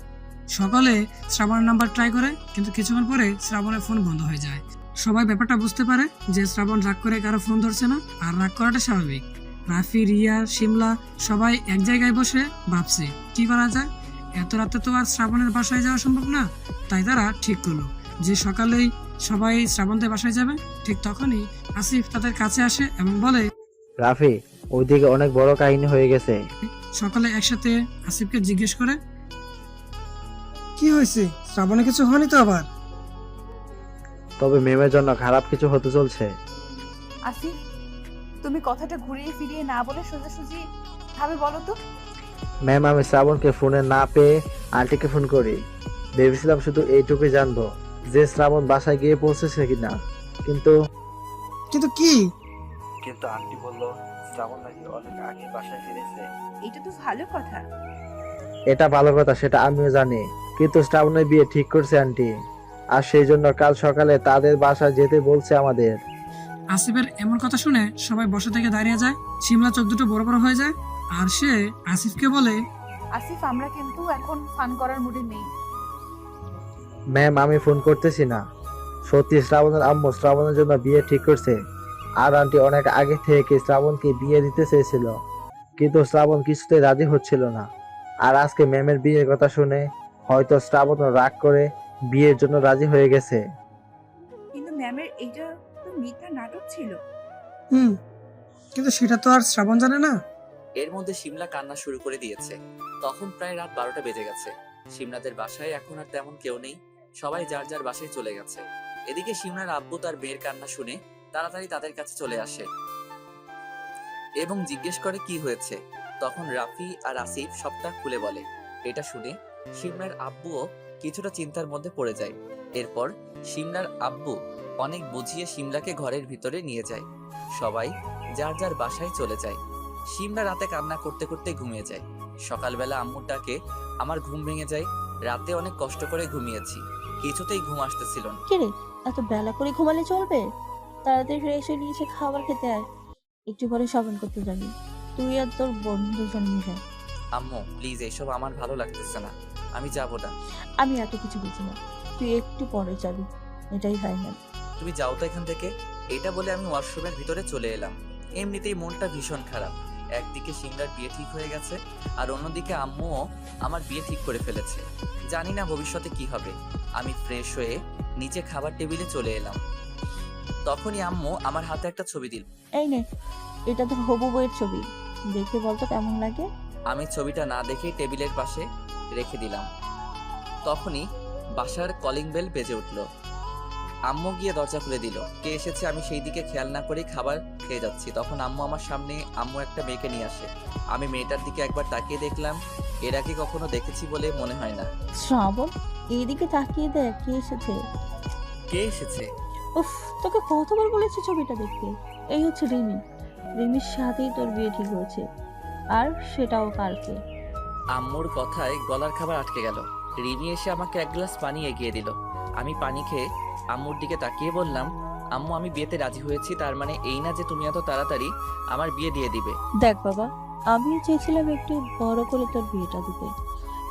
সকলে শ্রাবণের নাম্বার ট্রাই করে, কিন্তু কিছুক্ষণ পরে শ্রাবণের ফোন বন্ধ হয়ে যায়। সবাই ব্যাপারটা বুঝতে পারে যে শ্রাবণ রাগ করে কারো ফোন ধরছে না, আর রাগ করাটা স্বাভাবিক। রাফি, রিয়া, শিমলা সবাই এক জায়গায় বসে ভাবছে কি করা যায়। এত রাতে তো আর শ্রাবণের বাসায় যাওয়া সম্ভব না, তাই তারা ঠিক করলো যে সকালেই সবাই শ্রাবণদের বাসায় যাবে। ঠিক তখনই আসিফ তাদের কাছে আসে এবং বলে, রাফি, ওইদিকে অনেক বড় কাহিনী হয়ে গেছে। সকালে একসাথে আসিফকে জিজ্ঞেস করে, কি হয়েছে? শ্রাবণে কিছু হয়নি তো আবার? তবে মেমের জন্য খারাপ কিছু হতে চলছে। আসিফ, তুমি কথাটা ঘুরিয়ে ফিরিয়ে না বলে সোজাসুজি ভাবে বলো তো। ম্যাম, আমি শ্রাবণকে ফোনে না পেয়ে আন্টিকে ফোন করি। ভেবেছিলাম শুধু এইটুকুই জানবো যে শ্রাবণ বাসায় গিয়ে পৌঁছেছে কিনা, কিন্তু কিন্তু আন্টি বললো শ্রাবণ নাকি অনেক আগে বাসায় ফিরেছে। এটা তো ভালো কথা। এটা ভালো কথা, সেটা আমিও জানি, কিন্তু শ্রাবণের বিয়ে ঠিক করছে আন্টি, আর সেই জন্য কাল সকালে তাদের বাসায় যেতে বলছে আমাদের। আসিফের এমন কথা শুনে সবাই বসা থেকে দাঁড়িয়ে যায়। শিমলা চোখ দুটো বড় বড় হয়ে যায় আর সে আসিফকে বলে, আসিফ, আমরা কিন্তু এখন ফান করার মুডে নেই। ম্যাম, আমি ফোন করতেছি না। সত্যি শ্রাবণের আম্মু শ্রাবণের জন্য বিয়ে ঠিক করছে, আর আন্টি অনেক আগে থেকে শ্রাবণকে বিয়ে দিতে চেয়েছিল, কিন্তু শ্রাবণ কিছুতেই রাজি হচ্ছিল না। আর আজকে ম্যামের বিয়ের কথা শুনে হয়তো শ্রাবণ রাগ করে বিয়ের জন্য রাজি হয়ে গেছে। কিন্তু ম্যামের এটা তো মিথ্যা নাটক ছিল। কিন্তু সেটা তো আর শ্রাবণ জানে না। এর মধ্যে শিমলা কান্না শুরু করে দিয়েছে। তখন প্রায় রাত 12টা বেজে গেছে। শিমলাদের বাসায় এখন আর তেমন কেউ নেই, সবাই যার যার বাসায় চলে গেছে। এদিকে শিমলার আব্বু তার মেয়ের কান্না শুনে তাড়াতাড়ি তাদের কাছে চলে আসে এবং জিজ্ঞেস করে কি হয়েছে। তখন রাফি আর আসিফ সবটা খুলে বলে। এটা শুনে শিমলার আব্বুও কিছুটা চিন্তার মধ্যে পড়ে যায়। এরপর শিমলার আব্বু অনেক বুঝিয়ে শিমলাকে ঘরের ভিতরে নিয়ে যায়। সবাই যার যার বাসায় চলে যায়। শিমলা রাতে কান্না করতে করতে ঘুমিয়ে যায়। সকালবেলা আম্মুর ডাকে আমার ঘুম ভেঙে যায়। রাতে অনেক কষ্ট করে ঘুমিয়েছি, কিছুতেই ঘুম আসতেছিল না। কিরে, এত বেলা করে ঘুমালে চলবে? তাড়াতাড়ি ফ্রেশ হয়ে নিচে খাবার খেতে আয়। একটু পরে শপিং করতে যাবি তুই আর তোর বন্ধুজন মিলে। আম্মু প্লিজ এসব আমার ভালো লাগতেছে না, আমি যাবো না। আমি এত কিছু বুঝি না, তুই একটু পরে যাবি, এটাই ফাইনাল। তুমি যাও তো এখান থেকে। এটা বলে আমি ওয়াশরুমের ভিতরে চলে এলাম। এমনিতেই মনটা ভীষণ খারাপ। একদিকে সিমরার বিয়ে ঠিক হয়ে গেছে, আর অন্যদিকে আম্মুও আমার বিয়ে ঠিক করে ফেলেছে। জানি না ভবিষ্যতে কি হবে। আমি ফ্রেশ হয়ে নিচে খাবার টেবিলে চলে এলাম। তখনই আম্মু আমার হাতে একটা ছবি দিল। এই নে, এটা তোর হবু বইয়ের ছবি, দেখে বলতো কেমন লাগে। আমি ছবিটা না দেখেই টেবিলের পাশে রেখে দিলাম। তখনই বাসার কলিং বেল বেজে উঠল। আম্মু গিয়ে দরজা খুলে দিল। কে এসেছে আমি সেই দিকে খেয়াল না করেই খাবার খেয়ে যাচ্ছি। তখন আম্মু আমার সামনে একটা মেয়েকে নিয়ে আসে। আমি মেয়েটার দিকে একবার তাকিয়ে দেখলাম। এর আগে কখনো দেখেছি বলে মনে হয় না। শ্রাবণ, এইদিকে তাকিয়ে দেখ কে এসেছে। কে এসেছে? উফ, তোকে কতবার বলেছি ছবিটা দেখতে। এই হচ্ছে রিমি। রিমির সাথেই তোর বিয়ে ঠিক হয়েছে, আর সেটাও কালকে। আম্মুর কথায় গলার খাবার আটকে গেল। রিমি এসে আমাকে এক গ্লাস পানি এগিয়ে দিল। আমি পানি খেয়ে আম্মুর দিকে তাকিয়ে বললাম, আম্মু আমি বিয়েতে রাজি হয়েছি, তার মানে এই না যে তুমি এত তাড়াতাড়ি আমার বিয়ে দিয়ে দিবে। দেখ বাবা, আমিও চেয়েছিলাম একটু বড় করে তোর বিয়েটা দিতে,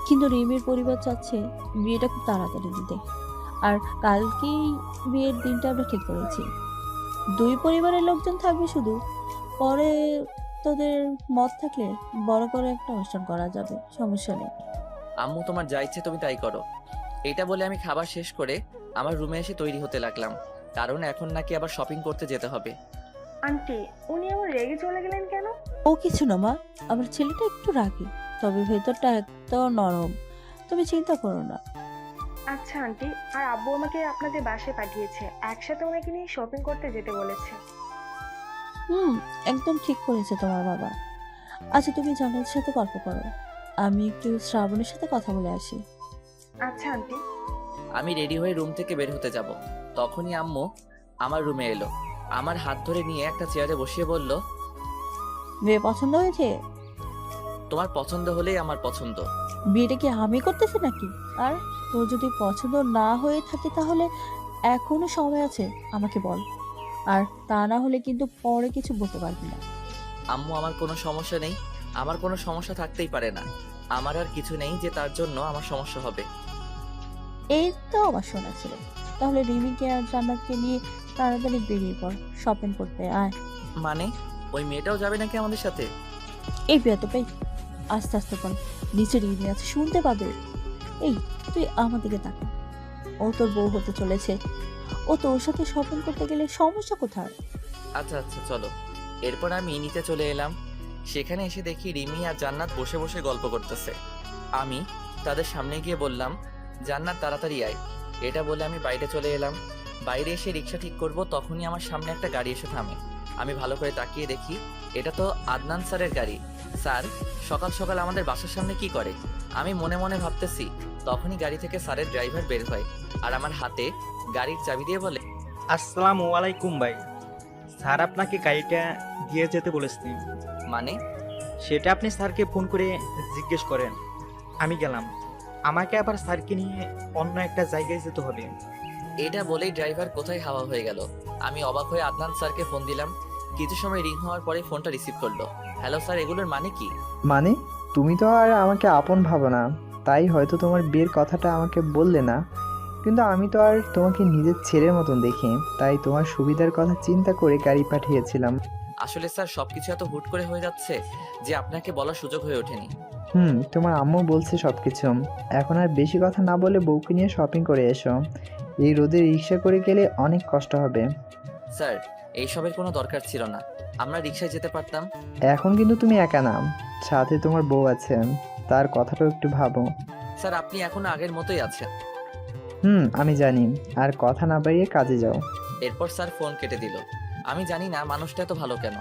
কিন্তু রিমির পরিবার চাচ্ছে বিয়েটা খুব তাড়াতাড়ি দিতে। আর কালকেই বিয়ের দিনটা আমরা ঠিক করেছি। দুই পরিবারের লোকজন থাকবে শুধু, পরে তোদের মত থাকলে বড় করে একটা অনুষ্ঠান করা যাবে, সমস্যা নেই। আম্মু তোমার যা ইচ্ছে তুমি তাই করো। এটা বলে আমি খাবার শেষ করে আমার রুমে এসে তৈরি হতে লাগলাম, কারণ এখন নাকি আবার শপিং করতে যেতে হবে। আন্টি, উনি আমার রেগে চলে গেলেন কেন? ও কিছু না মা, আমার ছেলেটা একটু রাগী, তবে ভেতরটা একদম নরম, তুমি চিন্তা করো না। আচ্ছা আন্টি, আর আব্বু আমাকে আপনাদের বাসায় পাঠিয়েছে, একসাথে ওনাকে নিয়ে শপিং করতে যেতে বলেছে। একদম ঠিক করেছে তোমার বাবা। আচ্ছা তুমি জান্নাতের সাথে গল্প করো, আমি একটু শ্রাবণের সাথে কথা বলে আসি। আচ্ছা আন্টি। আমি রেডি হয়ে রুম থেকে বের হতে যাব। তখনই আম্মু আমার রুমে এলো। আমার হাত ধরে নিয়ে একটা চেয়ারে বসিয়ে বলল, বিয়ে পছন্দ হয়েছে? তোমার পছন্দ হলেই আমার পছন্দ। বিয়েটা কি আমি করতেছি নাকি? আর তোর যদি পছন্দ না হয়ে থাকে তাহলে এখনো সময় আছে, আমাকে বল। আর তা না হলে কিন্তু পরে কিছু বলতে পারবি না। আম্মু আমার কোনো সমস্যা নেই, আমার কোনো সমস্যা থাকতেই পারে না। আমার আর কিছু নেই যে তার জন্য আমার সমস্যা হবে। এই তো আমার শোনা ছিল। তাহলে রিমিকে আর জান্নাতকে নিয়ে তাড়াতাড়ি বেরিয়ে পড়, শপিং করতে আয়। মানে ওই মেয়েটাও যাবে নাকি আমাদের সাথে? এই বিয়ে তো পাই, আস্তে আস্তে বল, নিচে রিমি আছে, শুনতে পাবে। এই তুই আমার দিকে তাকা, ও তোর বউ হতে চলেছে, ও তোর সাথে শপিং করতে গেলে সমস্যা কোথায়? আচ্ছা আচ্ছা চলো। এরপর আমি নিচে চলে এলাম। সেখানে এসে দেখি রিমি আর জান্নাত বসে বসে গল্প করতেছে। আমি তাদের সামনে গিয়ে বললাম, জান্নাত তাড়াতাড়ি আয়। এটা বলে আমি বাইরে চলে এলাম। বাইরে এসে রিক্সা ঠিক করব, তখনই আমার সামনে একটা গাড়ি এসে থামে। আমি ভালো করে তাকিয়ে দেখি এটা তো আদনান স্যারের গাড়ি। স্যার সকাল সকাল আমাদের বাসার সামনে কি করে? আমি মনে মনে ভাবতেছি, তখনই গাড়ি থেকে স্যারের ড্রাইভার বের হয় আর আমার হাতে গাড়ির চাবি দিয়ে বলে, আসসালামু আলাইকুম ভাই, স্যার আপনাকে গাড়িটা দিয়ে যেতে বলেছেন। মানে? সেটা আপনি স্যারকে ফোন করে জিজ্ঞেস করেন। আমি গেলাম, আমাকে আবার স্যারকে নিয়ে অন্য একটা জায়গায় যেতে হবে। এটা বলেই ড্রাইভার কোথায় হাওয়া হয়ে গেল। আমি অবাক হয়ে আদনান স্যারকে ফোন দিলাম। কিছু সময় রিং হওয়ার পরে ফোনটা রিসিভ করলো। হ্যালো স্যার, এগুলোর মানে কি? মানে তুমি তো আর আমাকে আপন ভাবো না, তাই হয়তো তোমার বিয়ের কথাটা আমাকে বললে না, কিন্তু আমি তো আর তোমাকে নিজের ছেলের মতন দেখি, তাই তোমার সুবিধার কথা চিন্তা করে গাড়ি পাঠিয়েছিলাম। আসলে স্যার সবকিছু এত হুট করে হয়ে যাচ্ছে যে আপনাকে বলার সুযোগ হয়ে ওঠেনি। তোমার আম্মু বলছে সবকিছু। এখন আর বেশি কথা না বলে বউকে নিয়ে শপিং করে এসো। এই রোদে রিক্সা করে গেলে অনেক কষ্ট হবে। স্যার এইসবের কোনো দরকার ছিল না, আমরা রিক্সায় যেতে পারতাম। এখন কিন্তু তুমি একা না, সাথে তোমার বউ আছে, তার কথাটাও একটু ভাবো। স্যার আপনি এখনো আগের মতোই আছেন। আমি জানি, আর কথা না বাড়িয়ে কাজে যাও। এরপর স্যার ফোন কেটে দিল। আমি জানি না মানুষটা এত ভালো কেন।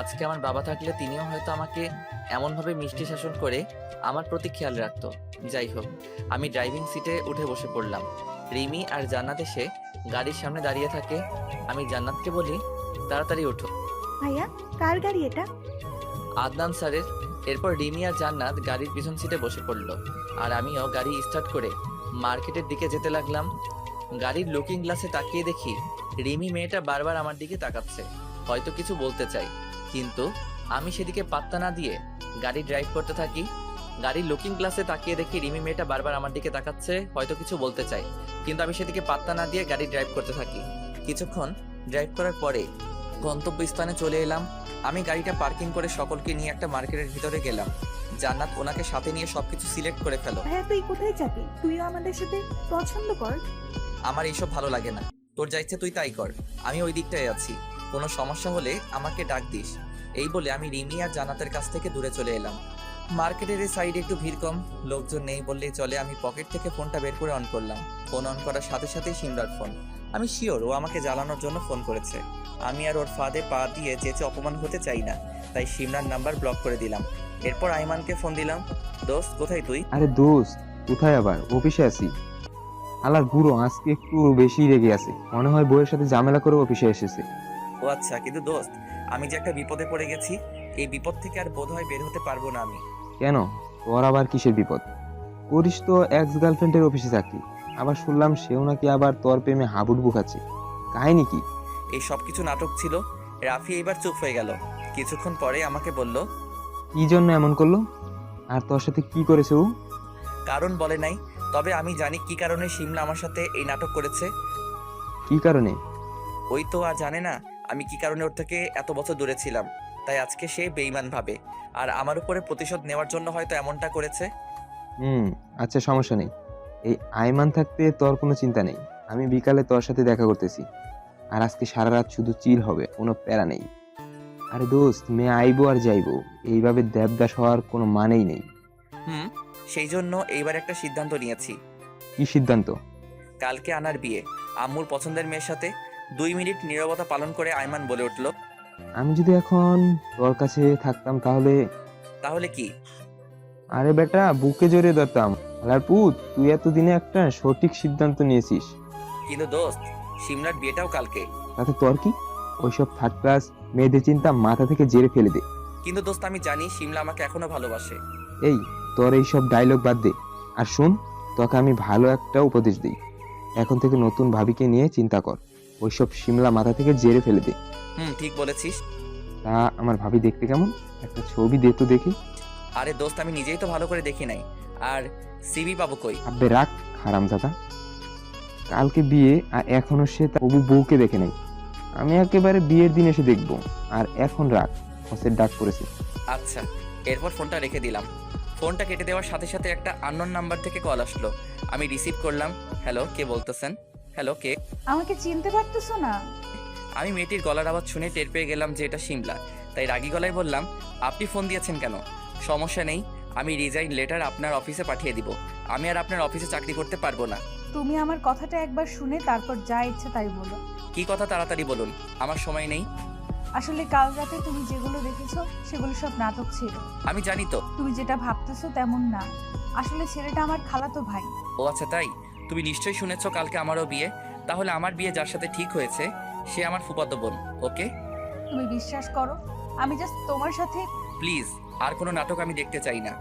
আজকে আমার বাবা থাকলে তিনিও হয়তো আমাকে এমনভাবে মিষ্টি শাসন করে আমার প্রতি খেয়াল রাখতো। যাই হোক, আমি ড্রাইভিং সিটে উঠে বসে পড়লাম। রিমি আর জান্নাত এসে গাড়ির সামনে দাঁড়িয়ে থাকে। আমি জান্নাতকে বলি, তাড়াতাড়ি ওঠো। ভাইয়া, কার গাড়ি এটা? আদনান স্যারের। এরপর রিমি আর জান্নাত গাড়ির পিছন সিটে বসে পড়লো, আর আমিও গাড়ি স্টার্ট করে মার্কেটের দিকে যেতে লাগলাম। গাড়ির লুকিং গ্লাসে তাকিয়ে দেখি রিমি মেয়েটা বারবার আমার দিকে তাকাচ্ছে, হয়তো কিছু বলতে চাই, কিন্তু আমি সেদিকে পাত্তা না দিয়ে গাড়ি ড্রাইভ করতে থাকি। গাড়ির লুকিং গ্লাসে তাকিয়ে দেখি রিমি মেয়েটা বারবার আমার দিকে তাকাচ্ছে, হয়তো কিছু বলতে চাই, কিন্তু আমি সেদিকে পাত্তা না দিয়ে গাড়ি ড্রাইভ করতে থাকি। কিছুক্ষণ ড্রাইভ করার পরে গন্তব্যস্থানে চলে এলাম। আমি গাড়িটা পার্কিং করে সকলকে নিয়ে একটা মার্কেটের ভিতরে গেলাম। জান্নাত ওনাকে সাথে নিয়ে সবকিছু সিলেক্ট করে ফেলো। ভাইয়া তুই কোথায় যাবি? তুইও আমাদের সাথে পছন্দ কর। আমার এইসব ভালো লাগে না, তোর যা ইচ্ছে তুই তাই কর, আমি ওই দিকটায় আছি, কোনো সমস্যা হলে আমাকে ডাক দিস। এই বলে আমি রিমি আর জান্নাতের কাছ থেকে দূরে চলে এলাম। মার্কেটের এই সাইডে একটু ভিড় কম, লোকজন নেই বললেই চলে। আমি পকেট থেকে ফোনটা বের করে অন করলাম। ফোন অন করার সাথে সাথেই সিমরার ফোন। আমি শিওর ও আমাকে জ্বালানোর জন্য ফোন করেছে। আমি আর ওর ফাঁদে পা দিয়ে যেচে অপমান হতে চাই না, তাই সিমরার নাম্বার ব্লক করে দিলাম। এরপর আইমানকে ফোন দিলাম। দোস্ত কোথায় তুই? আরে দোস্ত, কোথায় আবার? অফিসে আছি। আলার বুড়ো আজকে একটু বেশি রেগে আছে, মনে হয় বউয়ের সাথে ঝামেলা করে অফিসে এসেছে। ও আচ্ছা, কিন্তু দোস্ত আমি যে একটা বিপদে পড়ে গেছি, এই বিপদ থেকে আর বোধহয় বের হতে পারবো না আমি। কেন, তোর আবার কিসের বিপদ? করিস তো এক্স গার্লফ্রেন্ডের অফিসে চাকরি, আবার শুনলাম সেও নাকি আবার তোর প্রেমে হাবুডুবু খাচ্ছে। কাহিনী কি? এই সব কিছু নাটক ছিল। রাফি এবার চুপ হয়ে গেল। কিছুক্ষণ পরে আমাকে বলল, কি জন্য এমন করলো আর তোর সাথে কি করেছে ও? কারণ বলে নাই, তবে আমি জানি কি কারণে শিমলা আমার সাথে এই নাটক করেছে। কি কারণে? ওই তো আর জানে না আমি কি কারণে ওর থেকে এত বছর দূরে ছিলাম, তাই আজকে সে বেঈমান ভাবে আর আমার উপরে প্রতিশোধ নেওয়ার জন্য হয়তো এমনটা করেছে। আচ্ছা সমস্যা নেই, এই আইমান থাকতে তোর কোনো চিন্তা নেই। আমি বিকালে তোর সাথে দেখা করতেছি, আর আজকে সারা রাত শুধু চিল হবে, কোনো প্যারা নেই। আরে দোস্ত, মেয়ে আইবো আর যাইবো, এইভাবে দেবদাস হওয়ার কোনো মানেই নেই। সেই জন্য এইবার একটা সিদ্ধান্ত নিয়েছি। কি সিদ্ধান্ত? কালকে আনার বিয়ে আম্মুর পছন্দের মেয়ের সাথে। 2 মিনিট নীরবতা পালন করে আইমান বলে উঠল, আমি যদি এখন তোর কাছে থাকতাম তাহলে? তাহলে কি? আরে বেটা, বুকে জড়িয়ে ধরতাম। আলার পুত, তুই এতদিনে একটা সঠিক সিদ্ধান্ত নিয়েছিস। কিন্তু দোস্ত শিমলার বিয়েটাও কালকে। তাতে তোর কি? ওইসব থার্ড ক্লাস মেয়েদের চিন্তা মাথা থেকে জেরে ফেলে দে। কিন্তু দোস্ত আমি জানি শিমলা আমাকে এখনো ভালোবাসে। এই তোর এইসব ডায়লগ বাদ দে, আর শুন, তোকে আমি ভালো একটা উপদেশ দিই। এখন থেকে নতুন ভাবিকে নিয়ে চিন্তা কর, ওইসব শিমলা মাথা থেকে জেরে ফেলে দে। ঠিক বলেছিস। তা আমার ভাবি দেখতে কেমন? একটা ছবি দে তো দেখি। আরে দোস্ত আমি নিজেই তো ভালো করে দেখি নাই, আর সিবি পাবো কই? আব্বে রাখ হারামজাদা, কালকে বিয়ে আর এখনো সে তার বউকে দেখে নাই। আমি একেবারে বিয়ের দিন এসে দেখবো। আর এখন রাখ, হসের ডাক পড়েছে। আচ্ছা। এরপর ফোনটা রেখে দিলাম। ফোনটা কেটে দেওয়ার সাথে সাথে একটা আননোন নাম্বার থেকে কল আসলো। আমি রিসিভ করলাম। হ্যালো, কে বলতেছেন? হ্যালো, কে? আমাকে চিনতে পারতেছো না? আমি মেয়েটির গলার আওয়াজ শুনে টের পেয়ে গেলাম যে এটা শিমলা, তাই রাগী গলায় বললাম, আপনি ফোন দিয়েছেন কেন? সমস্যা নেই, আমি রিজাইন লেটার আপনার অফিসে পাঠিয়ে দিব। আমি আর আপনার অফিসে চাকরি করতে পারবো না। তুমি আমার কথাটা একবার শুনে তারপর যা ইচ্ছে তাই বলো। কি কথা তাড়াতাড়ি বলুন, আমার সময় নেই। আসলে কাল রাতে তুমি যেগুলো দেখেছো সেগুলো সব নাটক ছিল। আমি জানি তো। তুমি যেটা ভাবতেছো তেমন না, আসলে ছেলেটা আমার খালাতো ভাই। ও আচ্ছা তাই? তুমি নিশ্চয়ই শুনেছো কালকে আমারও বিয়ে। তাহলে আমার বিয়ে যার সাথে ঠিক হয়েছে সে আমার ফুফাতো বোন। ওকে, তুমি বিশ্বাস করো, আমি জাস্ট তোমার সাথে। প্লিজ আর কোনো নাটক আমি দেখতে চাই না,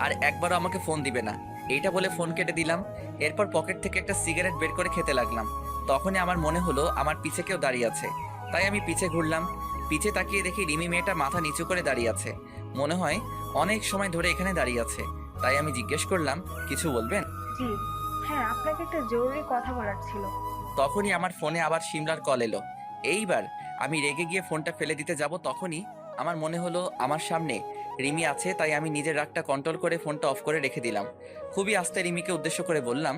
আর একবারও আমাকে ফোন দিবে না। এইটা বলে ফোন কেটে দিলাম। এরপর পকেট থেকে একটা সিগারেট বের করে খেতে লাগলাম। তখনই আমার মনে হলো আমার পিছে কেউ দাঁড়িয়ে আছে, তাই আমি পিছে ঘুরলাম। পিছে তাকিয়ে দেখি রিমি মেয়েটা মাথা নিচু করে দাঁড়িয়ে আছে। মনে হয় অনেক সময় ধরে এখানে দাঁড়িয়ে আছে, তাই আমি জিজ্ঞেস করলাম, কিছু বলবেন? জি হ্যাঁ, আপনাকে একটা জরুরি কথা বলার ছিল। তখনই আমার ফোনে আবার শিমলার কল এলো। এইবার আমি রেগে গিয়ে ফোনটা ফেলে দিতে যাব, তখনই আমার মনে হলো আমার সামনে রিমি আছে, তাই আমি নিজের রাগটা কন্ট্রোল করে ফোনটা অফ করে রেখে দিলাম। খুবই আস্তে রিমিকে উদ্দেশ্য করে বললাম,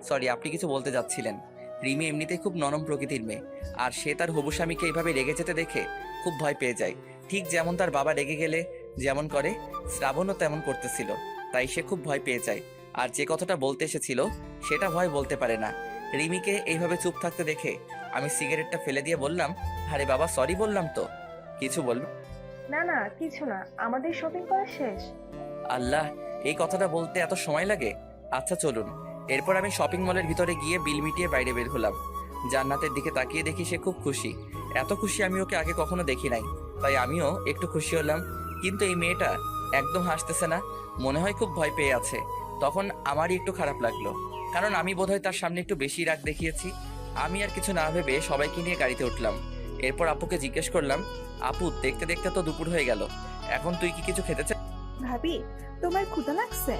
সরি, আপনি কিছু বলতে যাচ্ছিলেন। রিমি এমনিতেই খুব নরম প্রকৃতির মেয়ে, আর সে তার হবু স্বামীকে এইভাবে রেগে যেতে দেখে খুব ভয় পেয়ে যায়। ঠিক যেমন তার বাবা রেগে গেলে যেমন করে, শ্রাবণও তেমন করতেছিল, তাই সে খুব ভয় পেয়ে যায়। আর যে কথাটা বলতে এসেছিল সেটা ভয় বলতে পারে না। রিমিকে এইভাবে চুপ থাকতে দেখে আমি সিগারেটটা ফেলে দিয়ে বললাম, আরে বাবা সরি বললাম তো, কিছু বলবো? না না কিছু না, আমাদের শপিং করা শেষ। আল্লাহ, এই কথাটা বলতে এত সময় লাগে? আচ্ছা চলুন। এরপর আমি শপিং মলের ভিতরে গিয়ে বিল মিটিয়ে বাইরে বের হলাম। জান্নাতের দিকে তাকিয়ে দেখি সে খুব খুশি। এত খুশি আমি ওকে আগে কখনো দেখি নাই, তাই আমিও একটু খুশি হলাম। কিন্তু এই মেয়েটা একদম হাসতেছে না, মনে হয় খুব ভয় পেয়ে আছে। তখন আমারই একটু খারাপ লাগলো, কারণ আমি বোধহয় তার সামনে একটু বেশি রাগ দেখিয়েছি। আমি আর কিছু না ভেবে সবাইকে নিয়ে গাড়িতে উঠলাম। এরপর আপুকে জিজ্ঞেস করলাম, আপু দেখতে দেখতে তো দুপুর হয়ে গেল, এখন তুই কি কিছু খেতে চাস? ভাবি, তোমার ক্ষুধা লাগছে?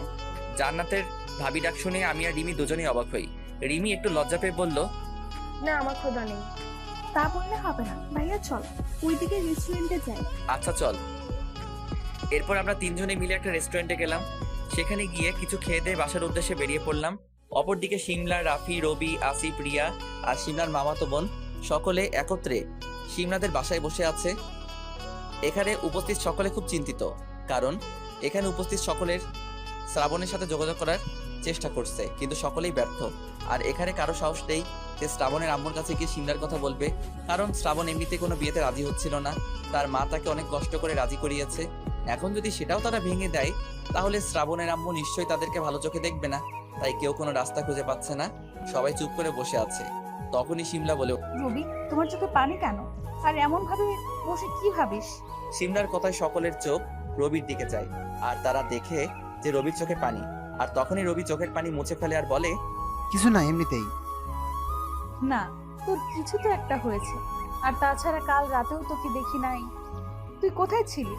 জান্নাতের ভাবি ডাক শুনে আমি আর রিমি দুজনেই অবাক হই। রিমি একটু লজ্জা পেয়ে বলল, না, আমার ক্ষুধা নেই। তা বললে হবে না ভাইয়া, চল ওইদিকে রেস্টুরেন্টে যাই। আচ্ছা চল। এরপর আমরা তিনজনে মিলে একটা রেস্টুরেন্টে গেলাম। সেখানে গিয়ে কিছু খেয়ে দিয়ে বাসার উদ্দেশ্যে বেরিয়ে পড়লাম। অপরদিকে শিমলা, রাফি, রবি, আসিফ, রিয়া আর শিমলার মামাতো বোন সকলে একত্রে শিমলাদের বাসায় বসে আছে। এখানে উপস্থিত সকলে খুব চিন্তিত, কারণ এখানে উপস্থিত সকলের শ্রাবণের সাথে যোগাযোগ করার চেষ্টা করছে, কিন্তু সকলেই ব্যর্থ। আর এখানে কারো সাহস নেই যে শ্রাবণের আম্মুর কাছে গিয়ে শিমলার কথা বলবে, কারণ শ্রাবণ এমনিতে কোনো বিয়েতে রাজি হচ্ছিল না। তার মা তাকে অনেক কষ্ট করে রাজি করিয়েছে। এখন যদি সেটাও তারা ভেঙে দেয়, তাহলে শ্রাবণের আম্মু নিশ্চয়ই তাদেরকে ভালো চোখে দেখবে না। তাই কেউ কোনো রাস্তা খুঁজে পাচ্ছে না, সবাই চুপ করে বসে আছে। তখনই শিমলা বলে, রবি, তোমার চোখে পানি কেন? আর এমন ভাবে বসে কি ভাবিস? শিমলার কথায় সকলের চোখ রবির দিকে যায়, আর তারা দেখে যে রবির চোখে পানি। আর তখনই রবি চোখের পানি মুছে ফেলে আর বলে, কিছু না, এমনিতেই। না, তোর কিছু তো একটা হয়েছে। আর তাছাড়া কাল রাতেও তোকে দেখি নাই, তুই কোথায় ছিলি?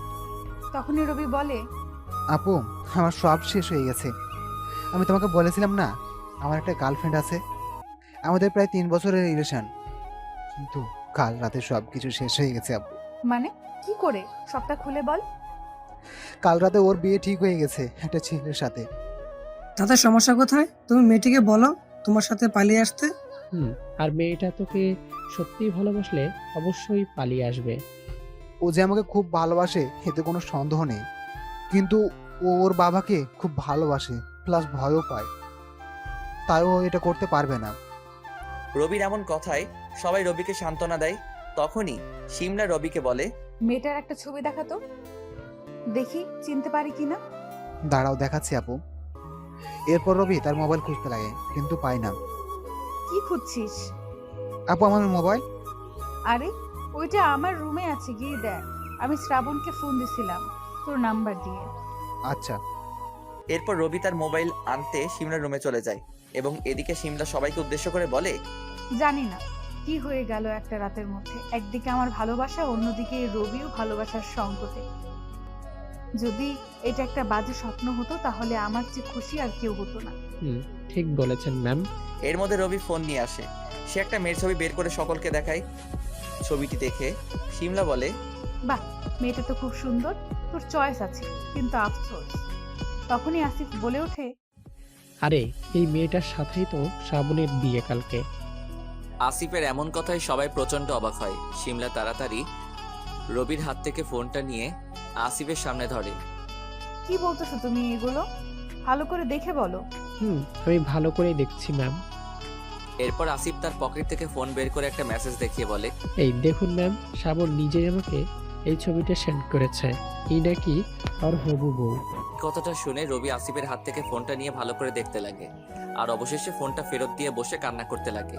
তখনই রবি বলে, আপু, আমার সব শেষ হয়ে গেছে। আমি তোমাকে বলেছিলাম না আমার একটা গার্লফ্রেন্ড আছে, আমাদের প্রায় 3 বছরের রিলেশন, কিন্তু কাল রাতে সব কিছু শেষ হয়ে গেছে আপু। মানে কি করে? সবটা খুলে বল। কাল রাতে ওর বিয়ে ঠিক হয়ে গেছে একটা ছেলের সাথে। তাতে সমস্যা কোথায়? তুমি মেয়েটিকে বলো তোমার সাথে পালিয়ে আসতে। আর মেয়েটা তোকে সত্যিই ভালোবাসলে অবশ্যই পালিয়ে আসবে। ও যে আমাকে খুব ভালোবাসে এতে কোনো সন্দেহ নেই, কিন্তু ও ওর বাবাকে খুব ভালোবাসে, প্লাস ভয়ও পায়, তাই ও এটা করতে পারবে না। রবির এমন কথায় সবাই রবিকে সান্ত্বনা দেয়। তখনই শিমলা রবিকে বলে, মেয়েটার একটা ছবি দেখাতো, দেখি চিনতে পারি কিনা। দাঁড়াও, দেখাচ্ছি আপু। এরপর রবি তার মোবাইল খুঁজতে লাগে, কিন্তু পায় না। কি খুঁজছিস? আপু, আমার মোবাইল। আরে ওইটা আমার রুমে আছে, গিয়ে দেখ। আমি শ্রাবণকে ফোন দিছিলাম তোর নাম্বার দিয়ে। আচ্ছা। এরপর রবি তার মোবাইল আনতে শিমলার রুমে চলে যায় এবং এদিকে শিমলা সবাইকে উদ্দেশ্য করে বলে, জানি না কি হয়ে গেল একটা রাতের মধ্যে। একদিকে আমার ভালোবাসা, অন্যদিকে রবিও ভালোবাসার সংকটে। যদি এটা একটা বাজে স্বপ্ন হতো তাহলে আমার চেয়ে খুশি আর কেউ হতো না। ঠিক বলেছেন ম্যাম। এর মধ্যে রবি ফোন নিয়ে আসে। সে একটা মেয়ের ছবি বের করে সকলকে দেখায়। ছবিটি দেখে শিমলা বলে, বাহ, মেয়েটা তো খুব সুন্দর, তোর চয়েস আছে, কিন্তু আফসোস। তখনই আসিফ বলে ওঠে, আরে এই মেয়েটার সাথেই তো শ্রাবণের বিয়ে কালকে। আসিফের এমন কথায় সবাই প্রচন্ড অবাক হয়। শিমলা তাড়াতাড়ি রবির হাত থেকে ফোনটা নিয়ে আসিফের সামনে ধরে। কি বলতেছো তুমি এগুলো? ভালো করে দেখে বলো। আমি ভালো করেই দেখছি ম্যাম। এরপর আসিফ তার পকেট থেকে ফোন বের করে একটা মেসেজ দেখিয়ে বলে, এই দেখুন ম্যাম, শ্রাবণ নিজেই আমাকে এই ছবিটা সেন্ড করেছে। এই নাকি আর হবু বউ। কথাটা শুনে রবি আসিফের হাত থেকে ফোনটা নিয়ে ভালো করে দেখতে লাগে, আর অবশেষে ফোনটা ফেরত দিয়ে বসে কান্না করতে লাগে।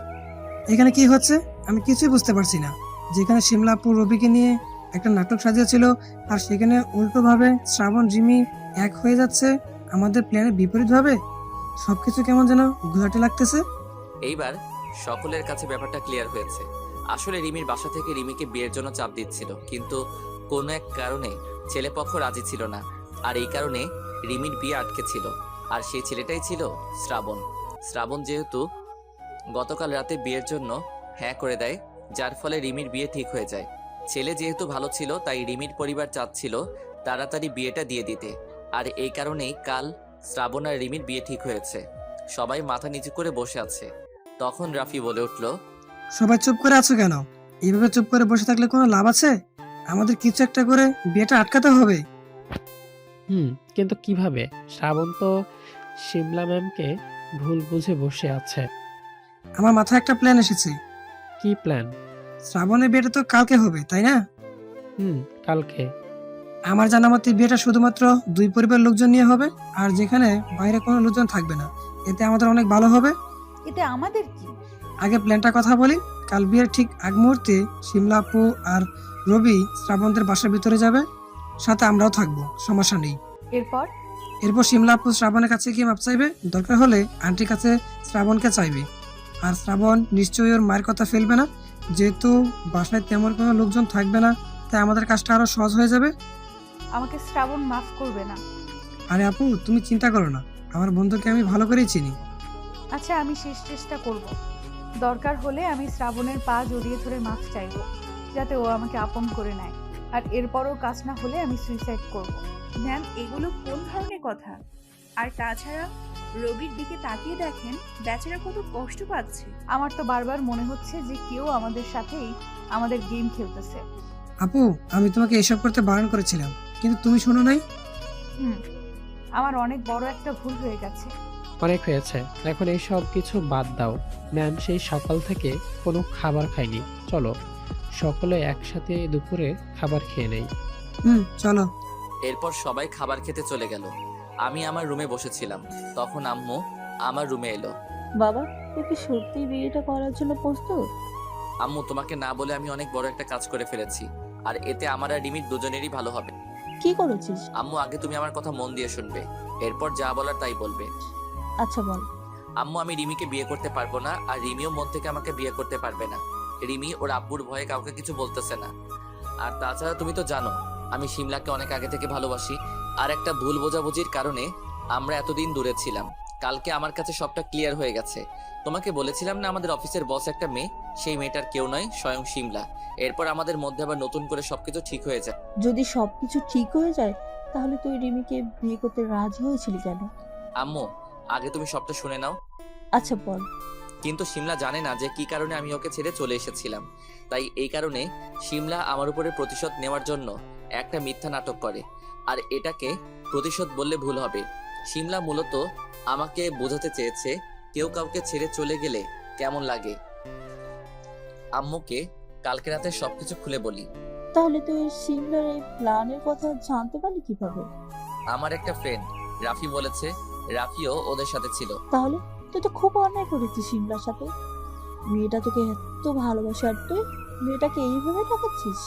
এখানে কি হচ্ছে আমি কিছুই বুঝতে পারছি না। যেখানে শিমলা আপু রবিকে নিয়ে একটা নাটক সাজিয়েছিল, আর সেখানে উল্টোভাবে শ্রাবণ জিমি এক হয়ে যাচ্ছে আমাদের প্ল্যানের বিপরীত ভাবে। সবকিছু কেমন যেন ঘোলাটে লাগতেছে। এইবার সকলের কাছে ব্যাপারটা ক্লিয়ার হয়েছে। আসলে রিমির বাসা থেকে রিমিকে বিয়ের জন্য চাপ দিচ্ছিল, কিন্তু কোনো এক কারণে ছেলেপক্ষ রাজি ছিল না, আর এই কারণে রিমির বিয়ে আটকে ছিল। আর সেই ছেলেটাই ছিল শ্রাবণ। শ্রাবণ যেহেতু গতকাল রাতে বিয়ের জন্য হ্যাঁ করে দেয়, যার ফলে রিমির বিয়ে ঠিক হয়ে যায়। ছেলে যেহেতু ভালো ছিল, তাই রিমির পরিবার চাচ্ছিল তাড়াতাড়ি বিয়েটা দিয়ে দিতে, আর এই কারণেই কাল শ্রাবণ আর রিমির বিয়ে ঠিক হয়েছে। সবাই মাথা নিচু করে বসে আছে। তখন রাফি বলে উঠল, সবাই চুপ করে আছো কেন? এইভাবে চুপ করে বসে থাকলে কোনো লাভ আছে? আমাদের কিছু একটা করে বিয়েটা আটকাতে হবে। কিন্তু কিভাবে? শ্রাবণ তো শিমলা ম্যামকে ভুল বুঝে বসে আছে। আমার মাথায় একটা প্ল্যান এসেছে। কি প্ল্যান? শ্রাবণের বিয়েটা তো কালকে হবে, তাই না? কালকে। আমার জানা মতে বিয়েটা শুধুমাত্র দুই পরিবারের লোকজন নিয়ে হবে, আর যেখানে বাইরে কোনো লোকজন থাকবে না। এতে আমাদের অনেক ভালো হবে। এতে আমাদের কি? আগে প্ল্যানটা কথা বলি। কাল বিয়ের ঠিক আগ মুহূর্তে শিমলা আপু আর রবি শ্রাবণদের বাসার ভিতরে যাবে, সাথে আমরাও থাকবো, সমস্যা নেই। এরপর শিমলা আপু শ্রাবণের কাছে গিয়ে মাপ চাইবে, দরকার হলে আন্টির কাছে শ্রাবণকে চাইবে। আর শ্রাবণ নিশ্চয়ই ওর মায়ের কথা ফেলবে না, যেহেতু বাসায় তেমন কোনো লোকজন থাকবে না, তাই আমাদের কাজটা আরো সহজ হয়ে যাবে। আমাকে শ্রাবণ মাফ করবে না। আরে আপু, তুমি চিন্তা করো না, আমার বন্ধুকে আমি ভালো করেই চিনি। আচ্ছা, আমি শেষ চেষ্টা করব। দরকার হলে আমি শ্রাবণের পা জড়িয়ে ধরে মাফ চাইব, যাতে ও আমাকে আপন করে নেয়। আর এরপরও কাজ না হলে আমি সুইসাইড করব। ম্যাম, এগুলো কোন ধরনের কথা? আর তাছাড়া রবির দিকে তাকিয়ে দেখেন, বেচারা কত কষ্ট পাচ্ছে। আমার তো বারবার মনে হচ্ছে যে কেউ আমাদের সাথেই আমাদের গেম খেলতেছে। আপু, আমি তোমাকে এসব করতে বারণ করেছিলাম, কিন্তু তুমি শোনো নাই। আমার অনেক বড় একটা ভুল হয়ে গেছে। অনেক হয়েছে, এখন এই সব কিছু বাদ দাও। ম্যাম সেই সকাল থেকে কোনো খাবার খায়নি। চলো সকলে একসাথে দুপুরে খাবার খেয়ে নেই। চলো। এরপর সবাই খাবার খেতে চলে গেল। আমি আমার রুমে বসেছিলাম, তখন আম্মু আমার রুমে এলো। বাবা, তুই কি সত্যি বিয়েটা করার জন্য প্রস্তুত? আম্মু, তোমাকে না বলে আমি অনেক বড় একটা কাজ করে ফেলেছি, আর এতে আমার আর রিমির দুজনেরই ভালো হবে। কি করেছিস? আম্মু, আগে তুমি আমার কথা মন দিয়ে শুনবে, এরপর যা বলার তাই বলবে। আচ্ছা বল। আম্মু, আমি রিমিকে বিয়ে করতে পারবো না, আর রিমিও মন থেকে আমাকে বিয়ে করতে পারবে না। রিমি ওর আব্বুর ভয়ে কাউকে কিছু বলতেছে না। আর তাছাড়া তুমি তো জানো আমি শিমলাকে অনেক আগে থেকে ভালোবাসি, আর একটা ভুল বোঝাবুঝির কারণে আমরা এতদিন দূরে ছিলাম। কালকে আমার কাছে সবটা ক্লিয়ার হয়ে গেছে। তোমাকে বলেছিলাম না আমাদের অফিসের বস একটা মেয়ে, সেই মেয়েটার কেউ নয়, স্বয়ং শিমলা। এরপর আমাদের মধ্যে আবার নতুন করে সবকিছু ঠিক হয়ে যায়। যদি সবকিছু ঠিক হয়ে যায়, তাহলে তুই রিমিকে বিয়ে করতে রাজি হয়েছিলি কেন? আম্মু, আগে তুমি সবটা শুনে নাও। আচ্ছা বল। কিন্তু শিমলা জানে না যে কি কারণে আমি ওকে ছেড়ে চলে এসেছিলাম। তাই এই কারণে শিমলা আমার উপরে প্রতিশোধ নেওয়ার জন্য একটা মিথ্যা নাটক করে, আর এটাকে প্রতিশোধ বললে ভুল হবে। শিমলা মূলত আমাকে বোঝাতে চেয়েছে কেউ কাউকে ছেড়ে চলে গেলে কেমন লাগে। আম্মুকে কালকে রাতে সবকিছু খুলে বলি। তাহলে তুই সিমলার এই প্ল্যানের কথা জানতে পারলি কিভাবে? আমার একটা ফ্রেন্ড রাফি বলেছে, রাফিও ওদের সাথে ছিল। তাহলে তুই তো খুব অন্যায় করেছিস সিমলার সাথে। মেয়েটা তোকে এত ভালোবাসে, আর তুই মেয়েটাকে এইভাবে ঠকাচ্ছিস।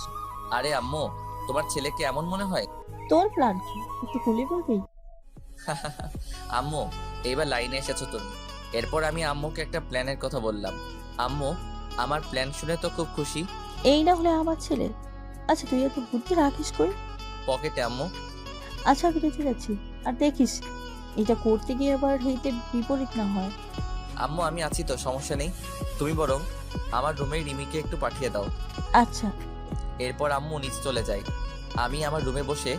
আরে আম্মু, তোমার ছেলেকে এমন মনে হয়? তোর প্ল্যান কি একটু খুলে বলবি? আম্মু, এইবার লাইনে এসেছো তুমি। এরপর আমি আম্মুকে একটা প্ল্যানের কথা বললাম। আম্মু আমার প্ল্যান শুনে তো খুব খুশি। এই না হলে আমার ছেলে। আচ্ছা তুই এত বুদ্ধি রাখিস কই? পকেটে আম্মু। আচ্ছা আমি রেখে যাচ্ছি, আর দেখিস এটা করতে গিয়ে আবার হিতে বিপরীত না হয়। আম্মু আমি আছি তো, সমস্যা নেই। তুমি বরং আমার রুমে রিমিকে একটু পাঠিয়ে দাও। আচ্ছা। এরপর আম্মু নিচে চলে যায়। আমি আমার রুমে বসে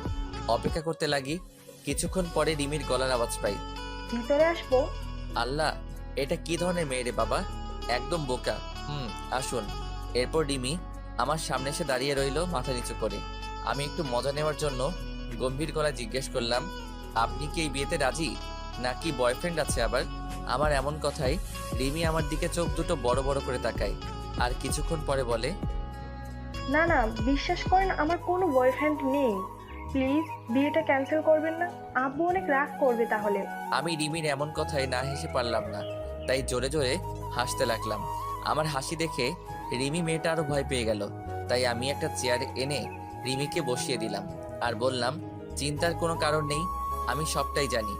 অপেক্ষা করতে লাগি। কিছুক্ষণ পরে রিমির গলার আওয়াজ পাই। ভিতরে আসবো? আল্লাহ, এটা কি ধরনের মেয়ে রে বাবা, একদম বোকা। আসুন। এরপর রিমি আমার সামনে এসে দাঁড়িয়ে রইল মাথা নিচু করে। আমি একটু মজা নেওয়ার জন্য গম্ভীর গলায় জিজ্ঞেস করলাম, আপনি কি এই বিয়েতে রাজি, নাকি বয়ফ্রেন্ড আছে আবার? আমার এমন কথাই রিমি আমার দিকে চোখ দুটো বড় বড় করে তাকায়, আর কিছুক্ষণ পরে বলে, না না, বিশ্বাস করেন আমার কোনো বয়ফ্রেন্ড নেই। প্লিজ বিয়েটা ক্যান্সেল করবেন না, আব্বু অনেক রাগ করবে তাহলে। আমি রিমির এমন কথায় না হেসে পারলাম না, তাই জোরে জোরে হাসতে লাগলাম। আমার হাসি দেখে রিমি মেয়েটা আরো ভয় পেয়ে গেল। তাই আমি একটা চেয়ার এনে রিমিকে বসিয়ে দিলাম আর বললাম, চিন্তার কোনো কারণ নেই, আমি সবটাই জানি।